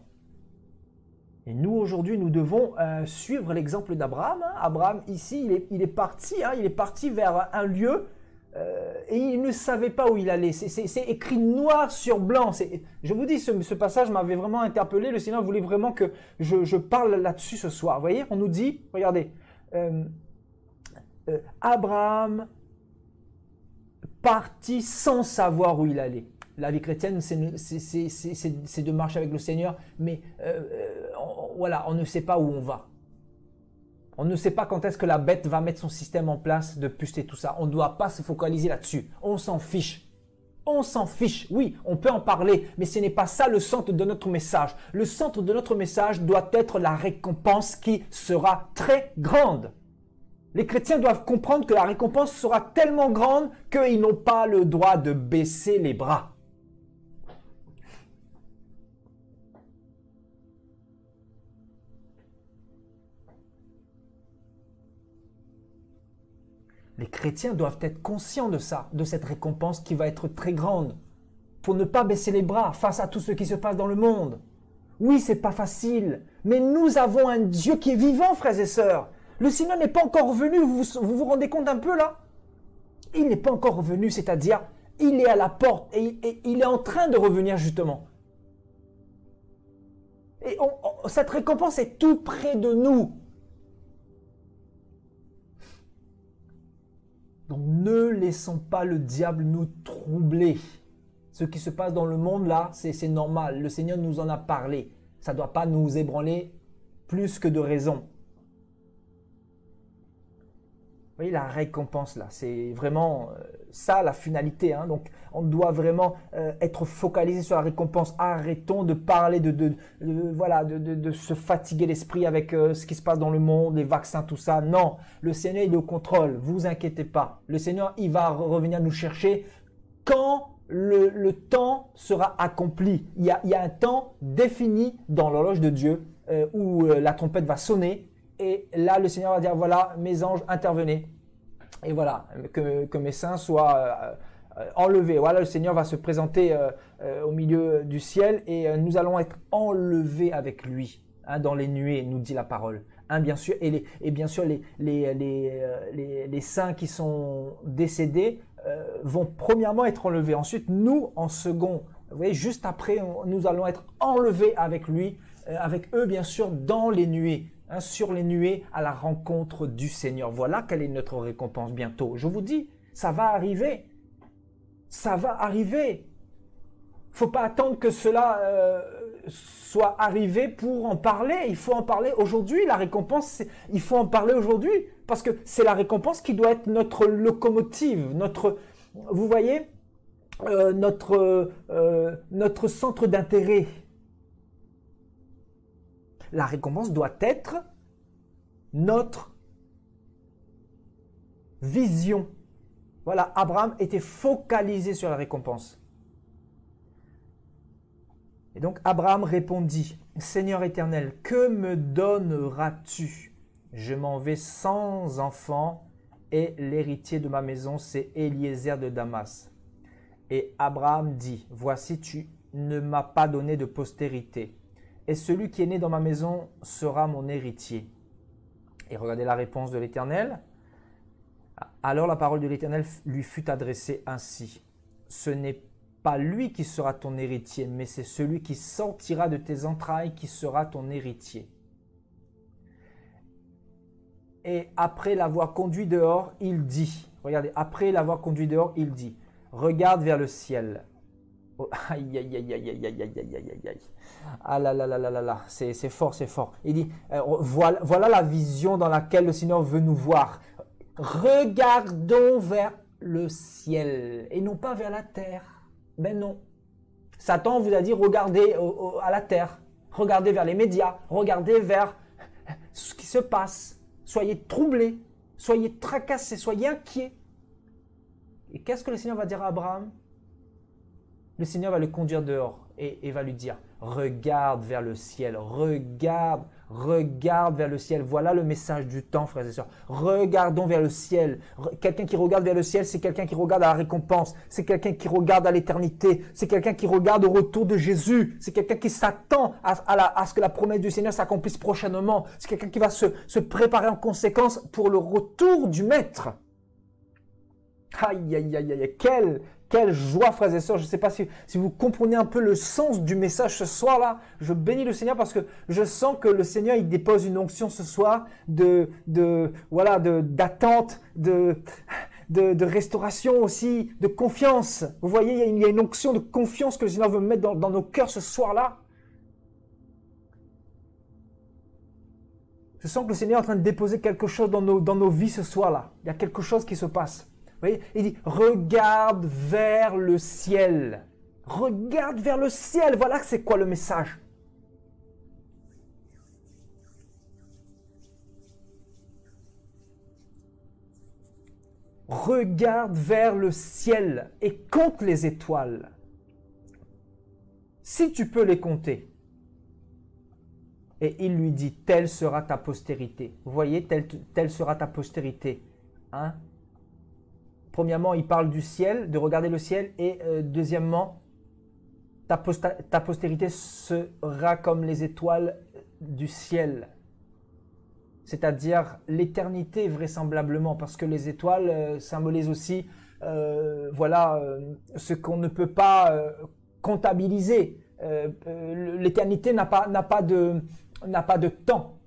Et nous, aujourd'hui, nous devons suivre l'exemple d'Abraham. Hein. Abraham, ici, il est parti vers un lieu et il ne savait pas où il allait. C'est écrit noir sur blanc. Je vous dis, ce passage m'avait vraiment interpellé. Le Seigneur voulait vraiment que je parle là-dessus ce soir. Vous voyez, on nous dit, regardez, Abraham partit sans savoir où il allait. La vie chrétienne, c'est de marcher avec le Seigneur, mais on ne sait pas où on va. On ne sait pas quand est-ce que la bête va mettre son système en place de puceter tout ça. On ne doit pas se focaliser là-dessus. On s'en fiche. On s'en fiche. Oui, on peut en parler, mais ce n'est pas ça le centre de notre message. Le centre de notre message doit être la récompense qui sera très grande. Les chrétiens doivent comprendre que la récompense sera tellement grande qu'ils n'ont pas le droit de baisser les bras. Les chrétiens doivent être conscients de ça, de cette récompense qui va être très grande, pour ne pas baisser les bras face à tout ce qui se passe dans le monde. Oui, c'est pas facile, mais nous avons un Dieu qui est vivant, frères et sœurs. Le Seigneur n'est pas encore revenu, vous rendez compte un peu là? Il n'est pas encore revenu, c'est-à-dire, il est à la porte et il est en train de revenir justement. Et cette récompense est tout près de nous. Donc ne laissons pas le diable nous troubler. Ce qui se passe dans le monde là, c'est normal. Le Seigneur nous en a parlé. Ça ne doit pas nous ébranler plus que de raison. Vous voyez la récompense là, c'est vraiment ça la finalité. Hein. Donc on doit vraiment être focalisé sur la récompense. Arrêtons de parler de se fatiguer l'esprit avec ce qui se passe dans le monde, les vaccins, tout ça. Non, le Seigneur il est au contrôle, vous inquiétez pas. Le Seigneur il va revenir nous chercher quand le temps sera accompli. Il y a un temps défini dans l'horloge de Dieu où la trompette va sonner. Et là, le Seigneur va dire, voilà, mes anges, intervenez. Et voilà, que mes saints soient enlevés. Voilà, le Seigneur va se présenter au milieu du ciel et nous allons être enlevés avec lui hein, dans les nuées, nous dit la parole. Hein, bien sûr, et bien sûr, les saints qui sont décédés vont premièrement être enlevés. Ensuite, nous, en second, vous voyez, juste après, nous allons être enlevés avec lui, avec eux, bien sûr, dans les nuées. Hein, sur les nuées à la rencontre du Seigneur. Voilà quelle est notre récompense bientôt. Je vous dis, ça va arriver. Ça va arriver. Faut pas attendre que cela soit arrivé pour en parler. Il faut en parler aujourd'hui. La récompense, il faut en parler aujourd'hui parce que c'est la récompense qui doit être notre locomotive, vous voyez, notre centre d'intérêt. La récompense doit être notre vision. Voilà, Abraham était focalisé sur la récompense. Et donc Abraham répondit, « Seigneur éternel, que me donneras-tu? Je m'en vais sans enfant et l'héritier de ma maison, c'est Eliezer de Damas. » Et Abraham dit, « Voici, tu ne m'as pas donné de postérité. Et celui qui est né dans ma maison sera mon héritier. » Et regardez la réponse de l'Éternel. Alors la parole de l'Éternel lui fut adressée ainsi. Ce n'est pas lui qui sera ton héritier, mais c'est celui qui sortira de tes entrailles qui sera ton héritier. Et après l'avoir conduit dehors, il dit, regardez, après l'avoir conduit dehors, il dit, regarde vers le ciel. Oh, aïe, aïe, aïe, aïe, aïe, aïe, aïe, aïe, aïe, aïe. Ah là là là là là là, c'est fort, c'est fort. Il dit, voilà la vision dans laquelle le Seigneur veut nous voir. Regardons vers le ciel et non pas vers la terre. Ben non. Satan vous a dit, regardez à la terre, regardez vers les médias, regardez vers ce qui se passe. Soyez troublés, soyez tracassés, soyez inquiets. Et qu'est-ce que le Seigneur va dire à Abraham? Le Seigneur va le conduire dehors et va lui dire, regarde vers le ciel, regarde vers le ciel. Voilà le message du temps, frères et sœurs. Regardons vers le ciel. Quelqu'un qui regarde vers le ciel, c'est quelqu'un qui regarde à la récompense. C'est quelqu'un qui regarde à l'éternité. C'est quelqu'un qui regarde au retour de Jésus. C'est quelqu'un qui s'attend à ce que la promesse du Seigneur s'accomplisse prochainement. C'est quelqu'un qui va se préparer en conséquence pour le retour du Maître. Aïe, aïe, aïe, aïe, quelle joie, frères et sœurs. Je ne sais pas si vous comprenez un peu le sens du message ce soir-là. Je bénis le Seigneur parce que je sens que le Seigneur, il dépose une onction ce soir d'attente, de restauration aussi, de confiance. Vous voyez, il y a une onction de confiance que le Seigneur veut mettre dans nos cœurs ce soir-là. Je sens que le Seigneur est en train de déposer quelque chose dans nos vies ce soir-là. Il y a quelque chose qui se passe. Vous voyez, il dit, regarde vers le ciel. Regarde vers le ciel. Voilà c'est quoi le message. Regarde vers le ciel et compte les étoiles. Si tu peux les compter. Et il lui dit, telle sera ta postérité. Vous voyez, telle sera ta postérité. Hein? Premièrement, il parle du ciel, de regarder le ciel. Et deuxièmement, ta postérité sera comme les étoiles du ciel. C'est-à-dire l'éternité vraisemblablement. Parce que les étoiles symbolisent aussi ce qu'on ne peut pas comptabiliser. L'éternité n'a pas de temps.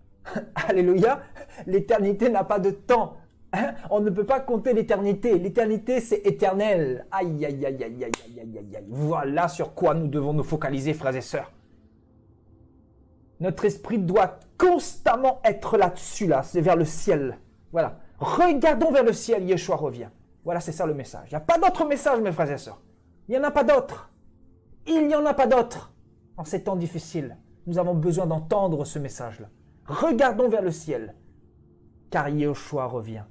Alléluia. L'éternité n'a pas de temps. On ne peut pas compter l'éternité. L'éternité, c'est éternel. Aïe, aïe, aïe, aïe, aïe, aïe, aïe, aïe. Voilà sur quoi nous devons nous focaliser, frères et sœurs. Notre esprit doit constamment être là-dessus, là. C'est vers le ciel. Voilà. Regardons vers le ciel, Yeshua revient. Voilà, c'est ça le message. Il n'y a pas d'autre message, mes frères et sœurs. Il n'y en a pas d'autre. Il n'y en a pas d'autre. En ces temps difficiles, nous avons besoin d'entendre ce message-là. Regardons vers le ciel, car Yeshua revient.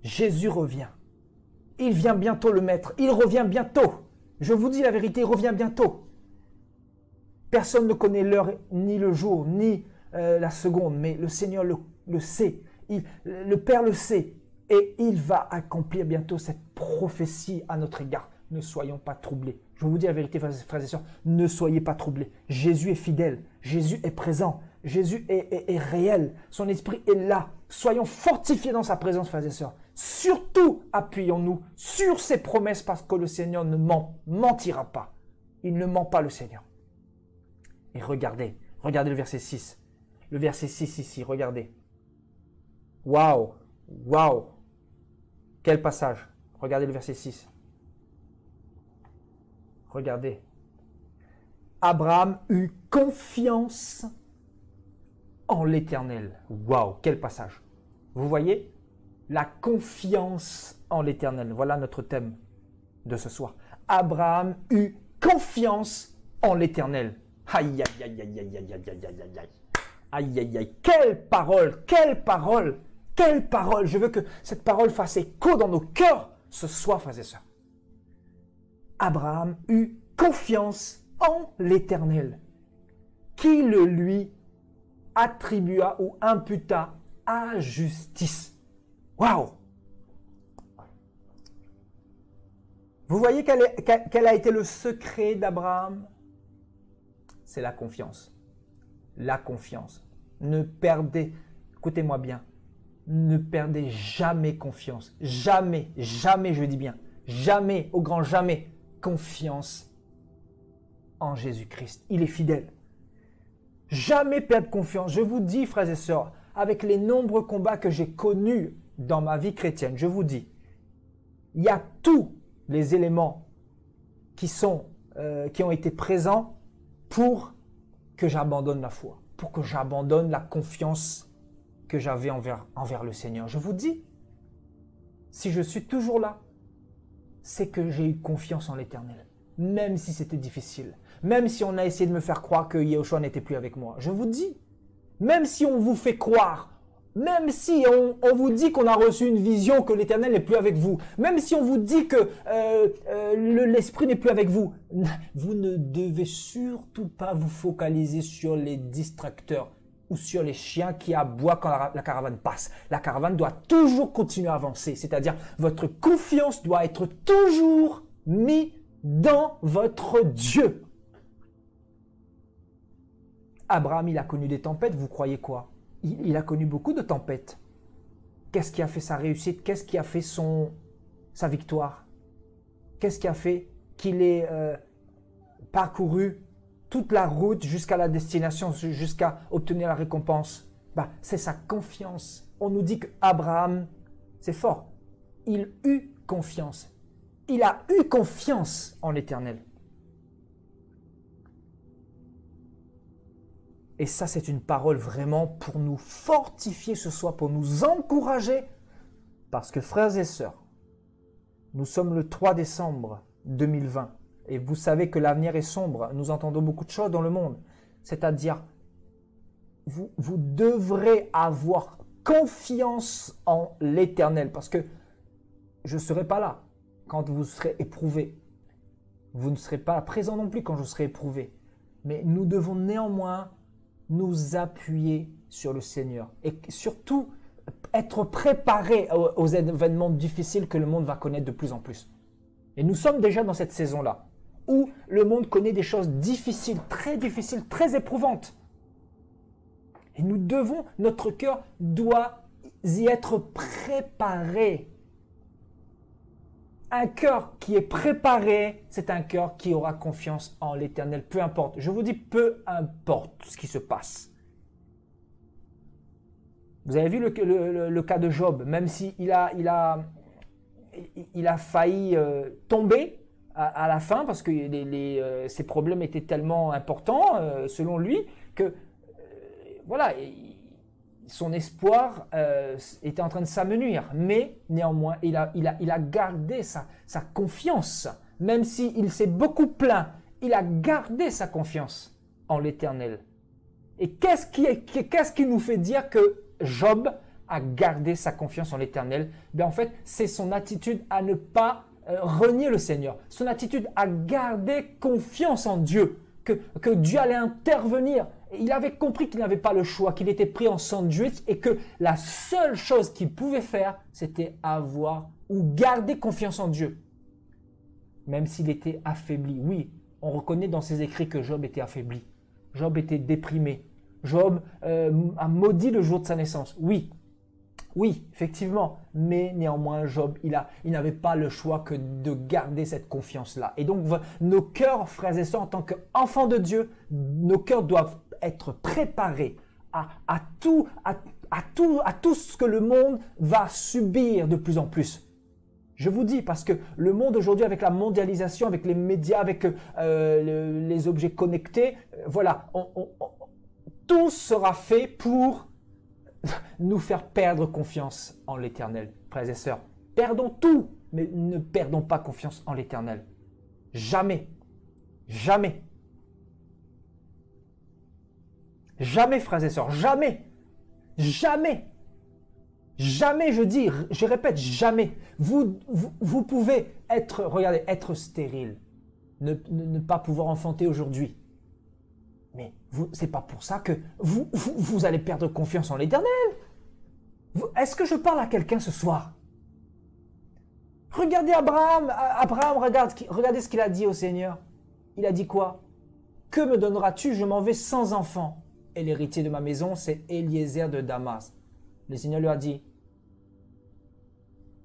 Jésus revient. Il vient bientôt, le Maître. Il revient bientôt. Je vous dis la vérité, il revient bientôt. Personne ne connaît l'heure, ni le jour, ni la seconde, mais le Seigneur le sait. Le Père le sait. Et il va accomplir bientôt cette prophétie à notre égard. Ne soyons pas troublés. Je vous dis la vérité, frères et sœurs, ne soyez pas troublés. Jésus est fidèle. Jésus est présent. Jésus est réel. Son esprit est là. Soyons fortifiés dans sa présence, frères et sœurs. Surtout, appuyons-nous sur ses promesses parce que le Seigneur ne mentira pas. Il ne ment pas, le Seigneur. Et regardez le verset 6. Le verset 6 ici, regardez. Waouh, waouh. Quel passage. Regardez le verset 6. Regardez. Abraham eut confiance en l'Éternel. Waouh, quel passage. Vous voyez? La confiance en l'Éternel. Voilà notre thème de ce soir. Abraham eut confiance en l'Éternel. Aïe, aïe, aïe, aïe, aïe, aïe, aïe, aïe, aïe, aïe. Aïe, aïe, aïe. Quelle parole, quelle parole, quelle parole. Je veux que cette parole fasse écho dans nos cœurs ce soir, frères et sœurs. Abraham eut confiance en l'Éternel, qui le lui attribua ou imputa à justice. Waouh! Vous voyez quel a été le secret d'Abraham? C'est la confiance. La confiance. Ne perdez, écoutez-moi bien, ne perdez jamais confiance. Jamais, jamais, je dis bien, jamais, au grand jamais, confiance en Jésus-Christ. Il est fidèle. Jamais perdre confiance. Je vous dis, frères et sœurs, avec les nombreux combats que j'ai connus dans ma vie chrétienne, je vous dis, il y a tous les éléments qui ont été présents pour que j'abandonne la foi, pour que j'abandonne la confiance que j'avais envers le Seigneur. Je vous dis, si je suis toujours là, c'est que j'ai eu confiance en l'Éternel, même si c'était difficile, même si on a essayé de me faire croire que Yahushua n'était plus avec moi. Je vous dis, même si on vous fait croire, même si on vous dit qu'on a reçu une vision que l'Éternel n'est plus avec vous, même si on vous dit que l'Esprit n'est plus avec vous, vous ne devez surtout pas vous focaliser sur les distracteurs ou sur les chiens qui aboient quand la caravane passe. La caravane doit toujours continuer à avancer, c'est-à-dire votre confiance doit être toujours mise dans votre Dieu. Abraham, il a connu des tempêtes, vous croyez quoi? Il a connu beaucoup de tempêtes. Qu'est-ce qui a fait sa réussite? Qu'est-ce qui a fait sa victoire? Qu'est-ce qui a fait qu'il ait parcouru toute la route jusqu'à la destination, jusqu'à obtenir la récompense? C'est sa confiance. On nous dit qu'Abraham, c'est fort, il eut confiance. Il a eu confiance en l'Éternel. Et ça, c'est une parole vraiment pour nous fortifier ce soir, pour nous encourager. Parce que, frères et sœurs, nous sommes le 3 décembre 2020. Et vous savez que l'avenir est sombre. Nous entendons beaucoup de choses dans le monde. C'est-à-dire, vous devrez avoir confiance en l'Éternel. Parce que je ne serai pas là quand vous serez éprouvé. Vous ne serez pas présent non plus quand je serai éprouvé. Mais nous devons néanmoins nous appuyer sur le Seigneur et surtout être préparés aux événements difficiles que le monde va connaître de plus en plus. Et nous sommes déjà dans cette saison-là où le monde connaît des choses difficiles, très éprouvantes. Et notre cœur doit y être préparé. Un cœur qui est préparé, c'est un cœur qui aura confiance en l'Éternel. Peu importe, je vous dis peu importe ce qui se passe. Vous avez vu le cas de Job, même s'il a failli tomber à la fin parce que ses problèmes étaient tellement importants selon lui que voilà, son espoir était en train de s'amenuire, mais néanmoins, il a gardé sa confiance. Même s'il s'est beaucoup plaint, il a gardé sa confiance en l'Éternel. Et qu'est-ce qui nous fait dire que Job a gardé sa confiance en l'Éternel? En fait, c'est son attitude à ne pas renier le Seigneur. Son attitude à garder confiance en Dieu, que Dieu allait intervenir. Il avait compris qu'il n'avait pas le choix, qu'il était pris en sandwich et que la seule chose qu'il pouvait faire, c'était avoir ou garder confiance en Dieu. Même s'il était affaibli. Oui, on reconnaît dans ses écrits que Job était affaibli. Job était déprimé. Job a maudit le jour de sa naissance. Oui, effectivement. Mais néanmoins, Job, il n'avait pas le choix que de garder cette confiance-là. Et donc, nos cœurs, frères et sœurs, en tant qu'enfants de Dieu, nos cœurs doivent être préparés à tout ce que le monde va subir de plus en plus. Je vous dis, parce que le monde aujourd'hui, avec la mondialisation, avec les médias, avec les objets connectés, voilà, tout sera fait pour nous faire perdre confiance en l'Éternel. Frères et sœurs, perdons tout, mais ne perdons pas confiance en l'Éternel. Jamais. Jamais. Jamais, frères et sœurs, jamais. Jamais. Jamais, je répète, jamais. Vous pouvez être stérile, ne pas pouvoir enfanter aujourd'hui. Mais c'est pas pour ça que vous allez perdre confiance en l'Éternel. Est-ce que je parle à quelqu'un ce soir? Regardez Abraham. Abraham, regardez ce qu'il a dit au Seigneur. Il a dit quoi? Que me donneras-tu? Je m'en vais sans enfant. Et l'héritier de ma maison, c'est Eliezer de Damas. Le Seigneur lui a dit,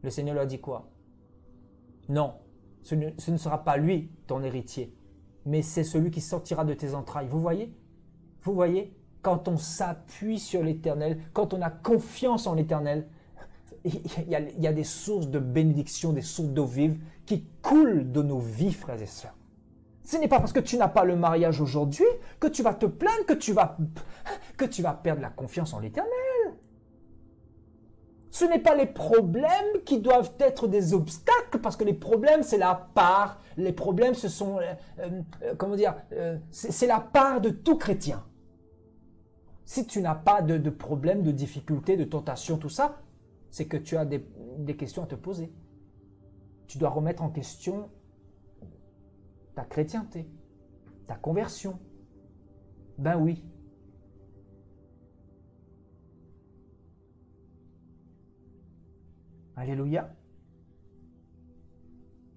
Le Seigneur lui a dit quoi? Non, ce ne sera pas lui ton héritier, mais c'est celui qui sortira de tes entrailles. Vous voyez? Vous voyez? Quand on s'appuie sur l'Éternel, quand on a confiance en l'Éternel, il y a des sources de bénédiction, des sources d'eau vive qui coulent de nos vies, frères et sœurs. Ce n'est pas parce que tu n'as pas le mariage aujourd'hui que tu vas te plaindre, que tu vas perdre la confiance en l'Éternel. Ce n'est pas les problèmes qui doivent être des obstacles, parce que les problèmes, c'est la part. Les problèmes, ce sont, c'est la part de tout chrétien. Si tu n'as pas de problème, de difficultés, de tentation, tout ça, c'est que tu as des questions à te poser. Tu dois remettre en question ta chrétienté, ta conversion. Ben oui. Alléluia.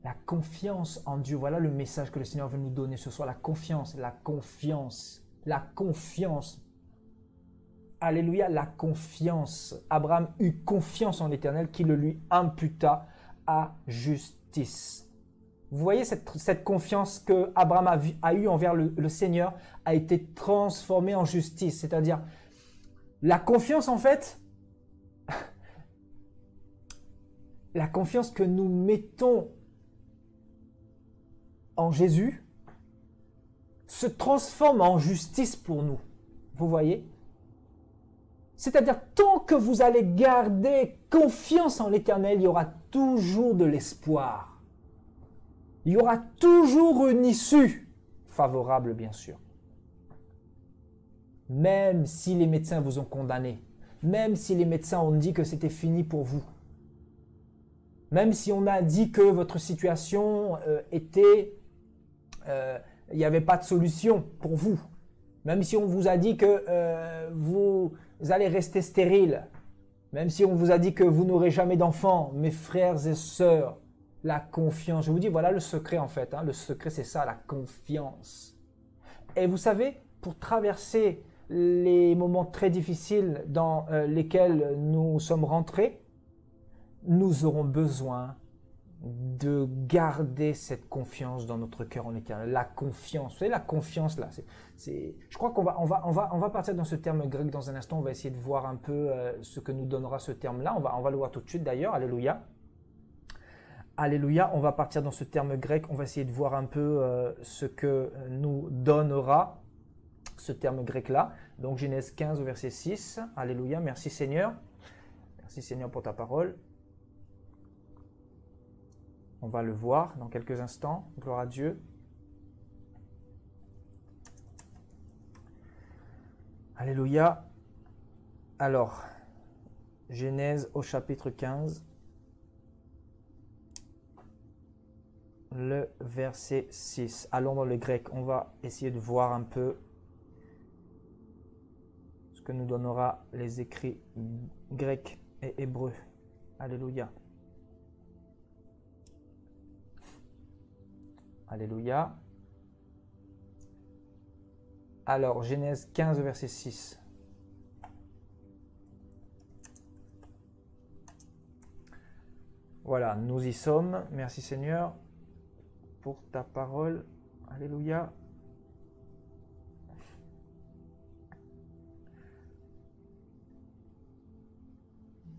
La confiance en Dieu. Voilà le message que le Seigneur veut nous donner ce soir. La confiance, la confiance, la confiance. Alléluia, la confiance. Abraham eut confiance en l'Éternel qui le lui imputa à justice. Vous voyez cette confiance que Abraham a eue envers le Seigneur a été transformée en justice. C'est-à-dire, la confiance en fait, la confiance que nous mettons en Jésus se transforme en justice pour nous. Vous voyez? C'est-à-dire, tant que vous allez garder confiance en l'Éternel, il y aura toujours de l'espoir. Il y aura toujours une issue favorable, bien sûr. Même si les médecins vous ont condamné, même si les médecins ont dit que c'était fini pour vous, même si on a dit que votre situation il n'y avait pas de solution pour vous, même si on vous a dit que vous allez rester stérile, même si on vous a dit que vous n'aurez jamais d'enfants, mes frères et sœurs, la confiance. Je vous dis, voilà le secret en fait. Le secret, c'est ça, la confiance. Et vous savez, pour traverser les moments très difficiles dans lesquels nous sommes rentrés, nous aurons besoin de garder cette confiance dans notre cœur en l'Éternel. La confiance, vous savez, la confiance là, je crois qu'on va partir dans ce terme grec dans un instant. On va essayer de voir un peu ce que nous donnera ce terme-là. On va le voir tout de suite d'ailleurs. Alléluia. Alléluia. On va partir dans ce terme grec. On va essayer de voir un peu ce que nous donnera ce terme grec-là. Donc Genèse 15 au verset 6. Alléluia. Merci Seigneur. Merci Seigneur pour ta parole. On va le voir dans quelques instants. Gloire à Dieu. Alléluia. Alors, Genèse au chapitre 15, le verset 6. Allons dans le grec. On va essayer de voir un peu ce que nous donnera les écrits grecs et hébreux. Alléluia. Alléluia. Alors, Genèse 15, verset 6. Voilà, nous y sommes. Merci Seigneur pour ta parole. Alléluia.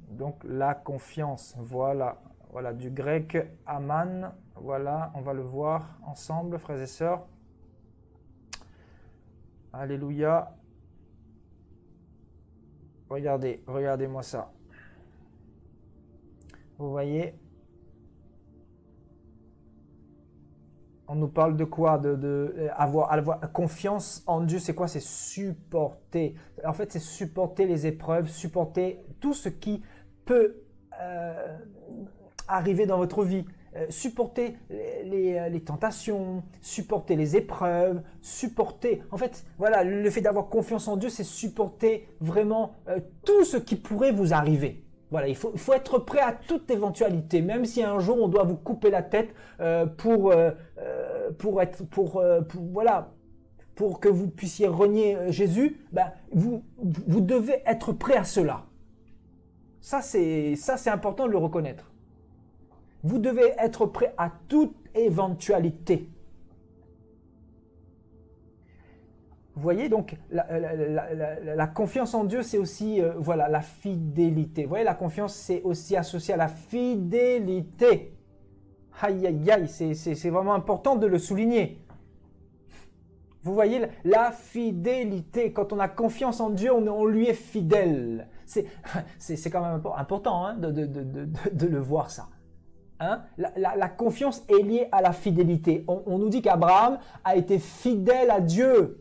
Donc, la confiance, voilà. Voilà, du grec aman, voilà, on va le voir ensemble, frères et sœurs. Alléluia. Regardez, regardez-moi ça. Vous voyez, on nous parle de quoi? Avoir confiance en Dieu, c'est quoi? C'est supporter. En fait, c'est supporter les épreuves, supporter tout ce qui peut arriver dans votre vie. Supporter les tentations, supporter les épreuves, supporter... En fait, voilà, le fait d'avoir confiance en Dieu, c'est supporter vraiment tout ce qui pourrait vous arriver. Voilà, il faut être prêt à toute éventualité, même si un jour on doit vous couper la tête pour que vous puissiez renier Jésus, ben, vous devez être prêt à cela. Ça, c'est important de le reconnaître. Vous devez être prêt à toute éventualité. Vous voyez, donc, la confiance en Dieu, c'est aussi, voilà, la fidélité. Vous voyez, la confiance, c'est aussi associé à la fidélité. Aïe, aïe, aïe, c'est vraiment important de le souligner. Vous voyez, la fidélité, quand on a confiance en Dieu, on lui est fidèle. C'est quand même important hein, de le voir, ça. Hein? La confiance est liée à la fidélité. On nous dit qu'Abraham a été fidèle à Dieu.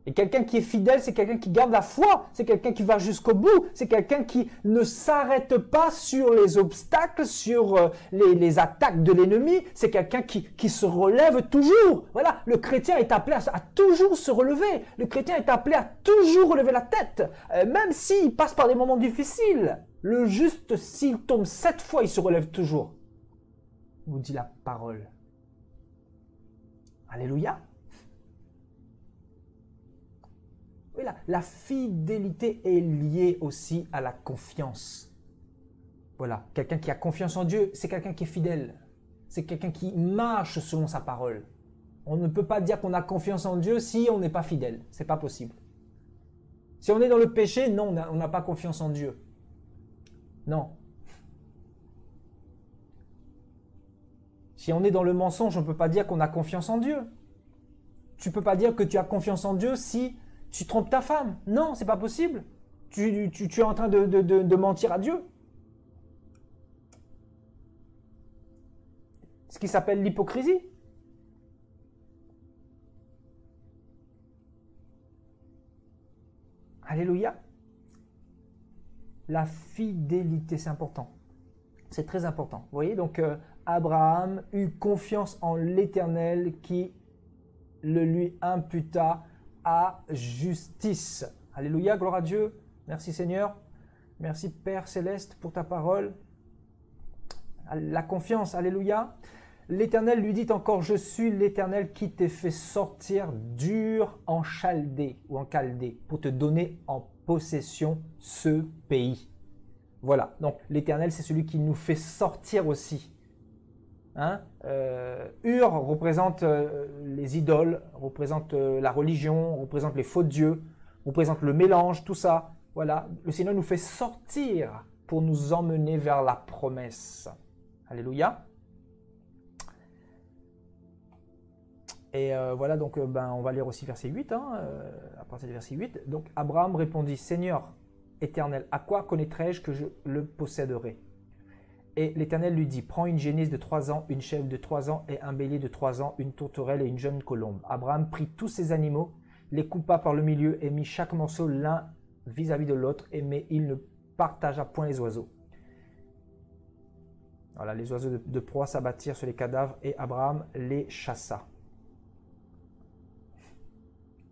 Et quelqu'un qui est fidèle, c'est quelqu'un qui garde la foi, c'est quelqu'un qui va jusqu'au bout, c'est quelqu'un qui ne s'arrête pas sur les obstacles, sur les attaques de l'ennemi, c'est quelqu'un qui se relève toujours. Voilà, le chrétien est appelé à toujours se relever, le chrétien est appelé à toujours relever la tête, même s'il passe par des moments difficiles. Le juste, s'il tombe 7 fois, il se relève toujours, vous dit la parole. Alléluia. Oui, la fidélité est liée aussi à la confiance. Voilà, quelqu'un qui a confiance en Dieu, c'est quelqu'un qui est fidèle. C'est quelqu'un qui marche selon sa parole. On ne peut pas dire qu'on a confiance en Dieu si on n'est pas fidèle. Ce n'est pas possible. Si on est dans le péché, non, on n'a pas confiance en Dieu. Non. Si on est dans le mensonge, on ne peut pas dire qu'on a confiance en Dieu. Tu ne peux pas dire que tu as confiance en Dieu si tu trompes ta femme. Non, c'est pas possible. Tu es en train de mentir à Dieu. Ce qui s'appelle l'hypocrisie. Alléluia. La fidélité, c'est important. C'est très important. Vous voyez, donc Abraham eut confiance en l'Éternel qui le lui imputa à justice. Alléluia, gloire à Dieu. Merci Seigneur. Merci Père Céleste pour ta parole. La confiance, alléluia. L'Éternel lui dit encore, je suis l'Éternel qui t'ai fait sortir d'Ur en Chaldée ou en Chaldée pour te donner en possession ce pays. Voilà, donc l'Éternel c'est celui qui nous fait sortir aussi. Hein? Ur représente les idoles, représente la religion, représente les faux dieux, représente le mélange, tout ça. Voilà, le Seigneur nous fait sortir pour nous emmener vers la promesse. Alléluia. Et voilà, donc on va lire aussi verset 8, hein, à partir du verset 8. Donc Abraham répondit, Seigneur éternel, à quoi connaîtrai-je que je le posséderai? Et l'Éternel lui dit, prends une génisse de 3 ans, une chèvre de 3 ans et un bélier de 3 ans, une tourterelle et une jeune colombe. Abraham prit tous ces animaux, les coupa par le milieu et mit chaque morceau l'un vis-à-vis de l'autre, mais il ne partagea point les oiseaux. Voilà, les oiseaux de proie s'abattirent sur les cadavres et Abraham les chassa.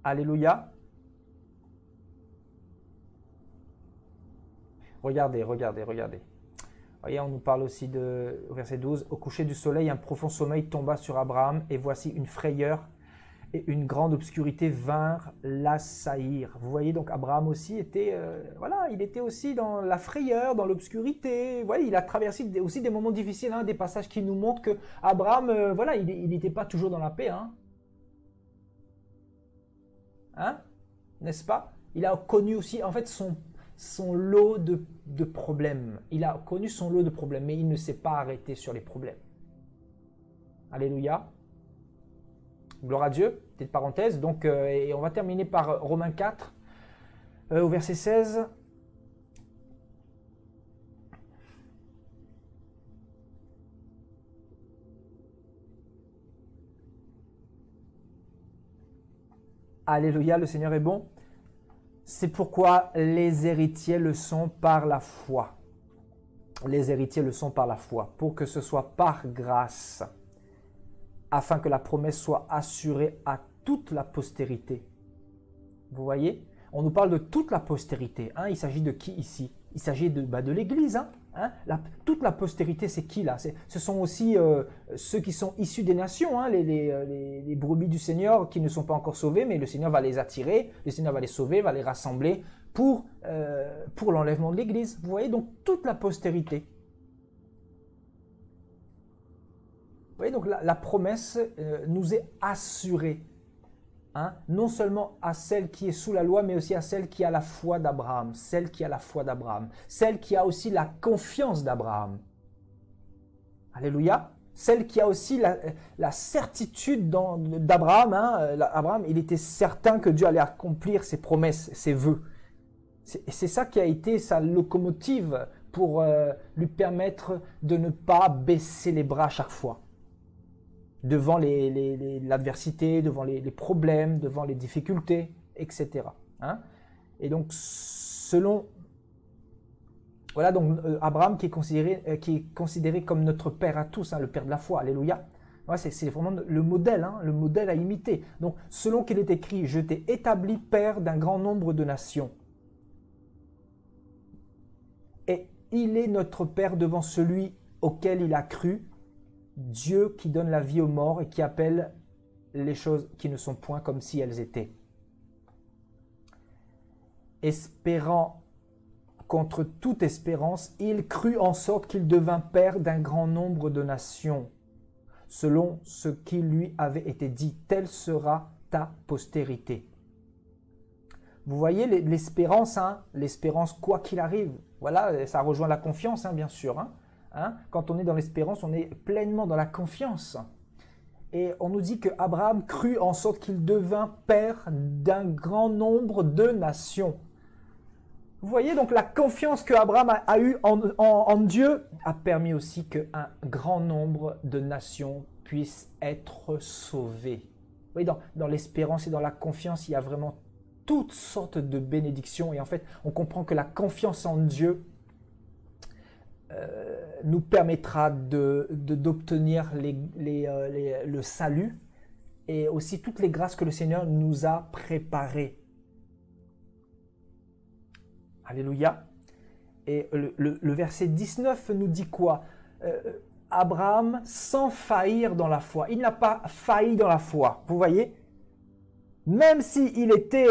Alléluia. Regardez, regardez, regardez. Voyez, on nous parle aussi de verset 12. Au coucher du soleil, un profond sommeil tomba sur Abraham et voici une frayeur et une grande obscurité vinrent l'assaillir. Vous voyez, donc Abraham aussi était, voilà, il était aussi dans la frayeur, dans l'obscurité. Vous voyez, il a traversé aussi des moments difficiles, hein, des passages qui nous montrent que Abraham, voilà, il n'était pas toujours dans la paix, hein. Hein? N'est-ce pas? Il a connu aussi, en fait, son lot de problèmes. Il a connu son lot de problèmes, mais il ne s'est pas arrêté sur les problèmes. Alléluia. Gloire à Dieu. Petite parenthèse. Donc, et on va terminer par Romains 4, au verset 16. Alléluia, le Seigneur est bon. C'est pourquoi les héritiers le sont par la foi. Les héritiers le sont par la foi, pour que ce soit par grâce, afin que la promesse soit assurée à toute la postérité. Vous voyez? On nous parle de toute la postérité. Hein? Il s'agit de qui ici? Il s'agit de l'Église. Hein? Toute la postérité, c'est qui là? Ce sont aussi ceux qui sont issus des nations, hein? les brebis du Seigneur qui ne sont pas encore sauvés, mais le Seigneur va les attirer, le Seigneur va les sauver, va les rassembler pour l'enlèvement de l'Église. Vous voyez, donc toute la postérité. voyez, donc la promesse nous est assurée. Hein, non seulement à celle qui est sous la loi, mais aussi à celle qui a la foi d'Abraham, celle qui a la foi d'Abraham, celle qui a aussi la confiance d'Abraham. Alléluia. Celle qui a aussi la certitude d'Abraham. Hein, Abraham, il était certain que Dieu allait accomplir ses promesses, ses vœux. C'est ça qui a été sa locomotive pour lui permettre de ne pas baisser les bras à chaque fois. Devant l'adversité, devant les problèmes, devant les difficultés, etc. Hein? Et donc, voilà, donc Abraham qui est considéré comme notre père à tous, hein, le père de la foi, alléluia. Ouais, c'est vraiment le modèle, hein, le modèle à imiter. Donc, selon qu'il est écrit, je t'ai établi père d'un grand nombre de nations. Et il est notre père devant celui auquel il a cru, Dieu qui donne la vie aux morts et qui appelle les choses qui ne sont point comme si elles étaient. Espérant contre toute espérance, il crut en sorte qu'il devint père d'un grand nombre de nations, selon ce qui lui avait été dit, telle sera ta postérité. Vous voyez l'espérance, hein, l'espérance quoi qu'il arrive. Voilà, ça rejoint la confiance, hein, bien sûr. Hein, quand on est dans l'espérance, on est pleinement dans la confiance. Et on nous dit que Abraham crut en sorte qu'il devint père d'un grand nombre de nations. Vous voyez, donc la confiance que Abraham a eue en Dieu a permis aussi qu'un grand nombre de nations puissent être sauvées. Vous voyez, dans l'espérance et dans la confiance, il y a vraiment toutes sortes de bénédictions. Et en fait, on comprend que la confiance en Dieu nous permettra d'obtenir le salut et aussi toutes les grâces que le Seigneur nous a préparées. Alléluia. Et le verset 19 nous dit quoi? Abraham sans faillir dans la foi. Il n'a pas failli dans la foi. Vous voyez? Même s'il était,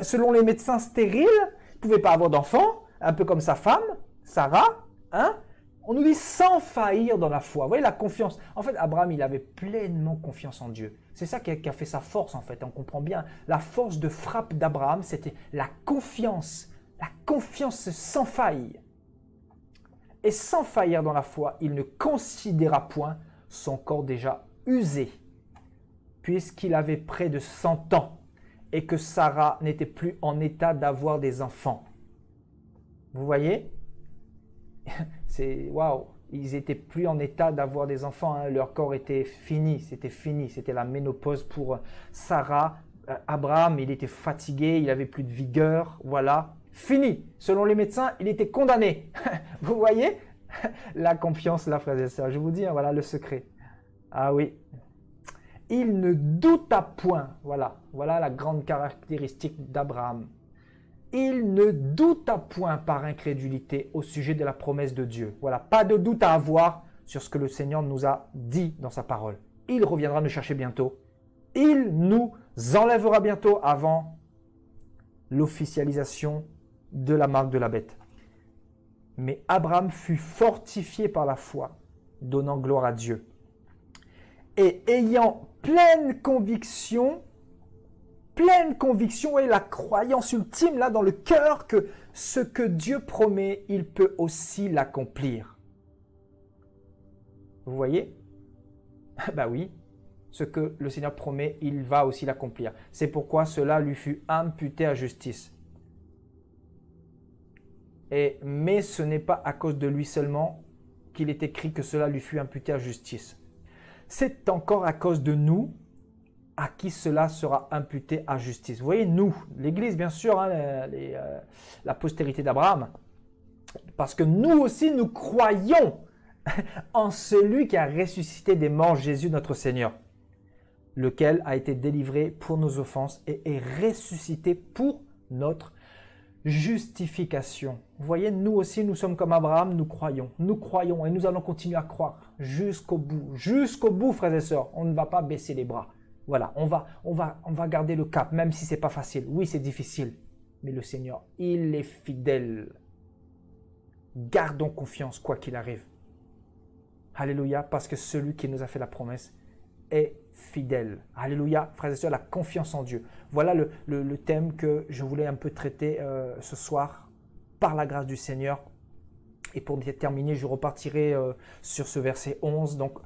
selon les médecins, stérile, il ne pouvait pas avoir d'enfant, un peu comme sa femme, Sarah. Hein? On nous dit sans faillir dans la foi. Vous voyez la confiance. En fait, Abraham, il avait pleinement confiance en Dieu. C'est ça qui a fait sa force, en fait. On comprend bien. La force de frappe d'Abraham, c'était la confiance sans faille. Et sans faillir dans la foi, il ne considéra point son corps déjà usé, puisqu'il avait près de 100 ans et que Sarah n'était plus en état d'avoir des enfants. Vous voyez? C'est waouh, ils étaient plus en état d'avoir des enfants, hein. Leur corps était fini, c'était la ménopause pour Sarah. Abraham, il était fatigué, il avait plus de vigueur, voilà, fini. Selon les médecins, il était condamné. Vous voyez la confiance là, frères et sœurs, je vous dis, hein, voilà le secret. Ah oui, il ne douta point, voilà la grande caractéristique d'Abraham. Il ne douta point par incrédulité au sujet de la promesse de Dieu. Voilà, pas de doute à avoir sur ce que le Seigneur nous a dit dans sa parole. Il reviendra nous chercher bientôt. Il nous enlèvera bientôt avant l'officialisation de la marque de la bête. Mais Abraham fut fortifié par la foi, donnant gloire à Dieu. Et ayant pleine conviction et la croyance ultime là dans le cœur que ce que Dieu promet, il peut aussi l'accomplir. Vous voyez? Ben oui, ce que le Seigneur promet, il va aussi l'accomplir. C'est pourquoi cela lui fut imputé à justice. Mais ce n'est pas à cause de lui seulement qu'il est écrit que cela lui fut imputé à justice. C'est encore à cause de nous à qui cela sera imputé à justice. Vous voyez, nous, l'Église, bien sûr, hein, la postérité d'Abraham, parce que nous aussi, nous croyons en celui qui a ressuscité des morts, Jésus notre Seigneur, lequel a été délivré pour nos offenses et est ressuscité pour notre justification. Vous voyez, nous aussi, nous sommes comme Abraham, nous croyons et nous allons continuer à croire jusqu'au bout, frères et sœurs. On ne va pas baisser les bras. Voilà, on va garder le cap, même si c'est pas facile. Oui, c'est difficile, mais le Seigneur, il est fidèle. Gardons confiance, quoi qu'il arrive. Alléluia, parce que celui qui nous a fait la promesse est fidèle. Alléluia, frères et sœurs, la confiance en Dieu. Voilà le thème que je voulais un peu traiter ce soir par la grâce du Seigneur. Et pour terminer, je repartirai sur ce verset 11. Donc,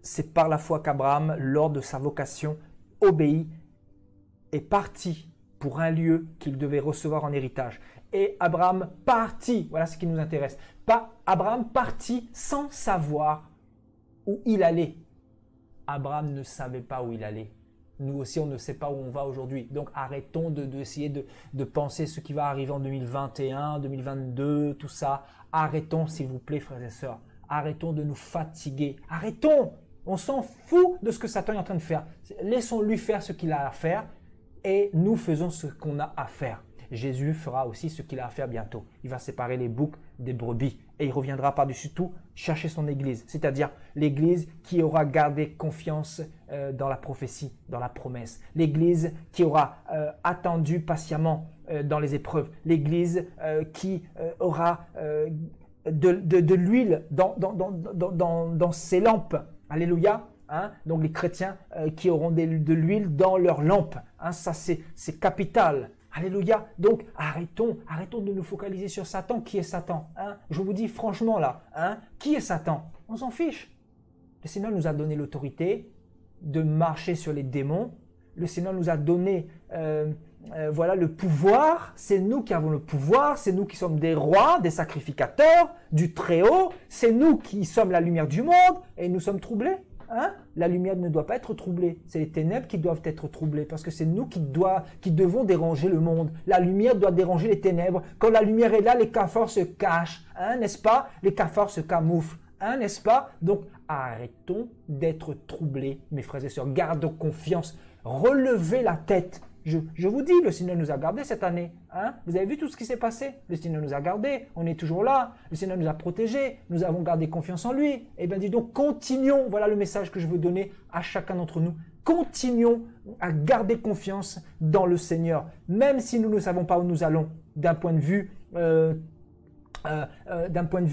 c'est par la foi qu'Abraham, lors de sa vocation, obéit et partit pour un lieu qu'il devait recevoir en héritage. Et Abraham partit, voilà ce qui nous intéresse. Abraham partit sans savoir où il allait. Abraham ne savait pas où il allait. Nous aussi, on ne sait pas où on va aujourd'hui. Donc, arrêtons d'essayer de penser ce qui va arriver en 2021, 2022, tout ça. Arrêtons, s'il vous plaît, frères et sœurs. Arrêtons de nous fatiguer. Arrêtons. On s'en fout de ce que Satan est en train de faire. Laissons-lui faire ce qu'il a à faire et nous faisons ce qu'on a à faire. Jésus fera aussi ce qu'il a à faire bientôt. Il va séparer les boucs des brebis et il reviendra par-dessus tout chercher son église, c'est-à-dire l'église qui aura gardé confiance dans la prophétie, dans la promesse. L'église qui aura attendu patiemment dans les épreuves. L'église qui aura de l'huile dans ses lampes. Alléluia. Hein? Donc les chrétiens qui auront de l'huile dans leurs lampes. Hein? Ça, c'est capital. Alléluia. Donc, arrêtons de nous focaliser sur Satan. Qui est Satan? Hein? Je vous dis franchement là, hein? Qui est Satan? On s'en fiche. Le Seigneur nous a donné l'autorité de marcher sur les démons. Le Seigneur nous a donné voilà, le pouvoir. C'est nous qui avons le pouvoir. C'est nous qui sommes des rois, des sacrificateurs, du Très-Haut. C'est nous qui sommes la lumière du monde et nous sommes troublés. Hein? La lumière ne doit pas être troublée. C'est les ténèbres qui doivent être troublées parce que c'est nous qui devons déranger le monde. La lumière doit déranger les ténèbres. Quand la lumière est là, les cafards se cachent. Hein, n'est-ce pas? Les cafards se camouflent. Hein, n'est-ce pas? Donc, arrêtons d'être troublés, mes frères et sœurs. Gardons confiance. Relevez la tête. Je vous dis, le Seigneur nous a gardés cette année. Hein? Vous avez vu tout ce qui s'est passé? Le Seigneur nous a gardés, on est toujours là. Le Seigneur nous a protégés, nous avons gardé confiance en lui. Eh bien, dis donc, continuons. Voilà le message que je veux donner à chacun d'entre nous. Continuons à garder confiance dans le Seigneur, même si nous ne savons pas où nous allons d'un point de vue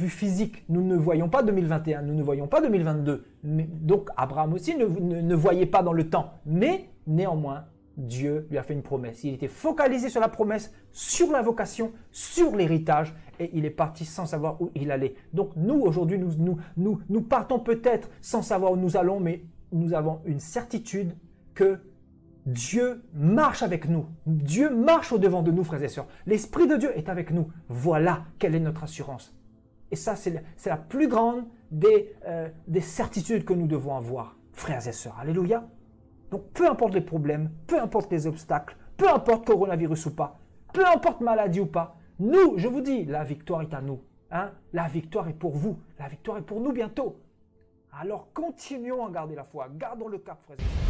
physique. Nous ne voyons pas 2021, nous ne voyons pas 2022. Donc, Abraham aussi ne voyait pas dans le temps. Mais néanmoins, Dieu lui a fait une promesse. Il était focalisé sur la promesse, sur la vocation, sur l'héritage et il est parti sans savoir où il allait. Donc nous, aujourd'hui, nous partons peut-être sans savoir où nous allons, mais nous avons une certitude que Dieu marche avec nous. Dieu marche au-devant de nous, frères et sœurs. L'Esprit de Dieu est avec nous. Voilà quelle est notre assurance. Et ça, c'est la plus grande des certitudes que nous devons avoir, frères et sœurs. Alléluia. Donc, peu importe les problèmes, peu importe les obstacles, peu importe coronavirus ou pas, peu importe maladie ou pas, nous, je vous dis, la victoire est à nous. Hein? La victoire est pour vous. La victoire est pour nous bientôt. Alors, continuons à garder la foi. Gardons le cap, frères et sœurs.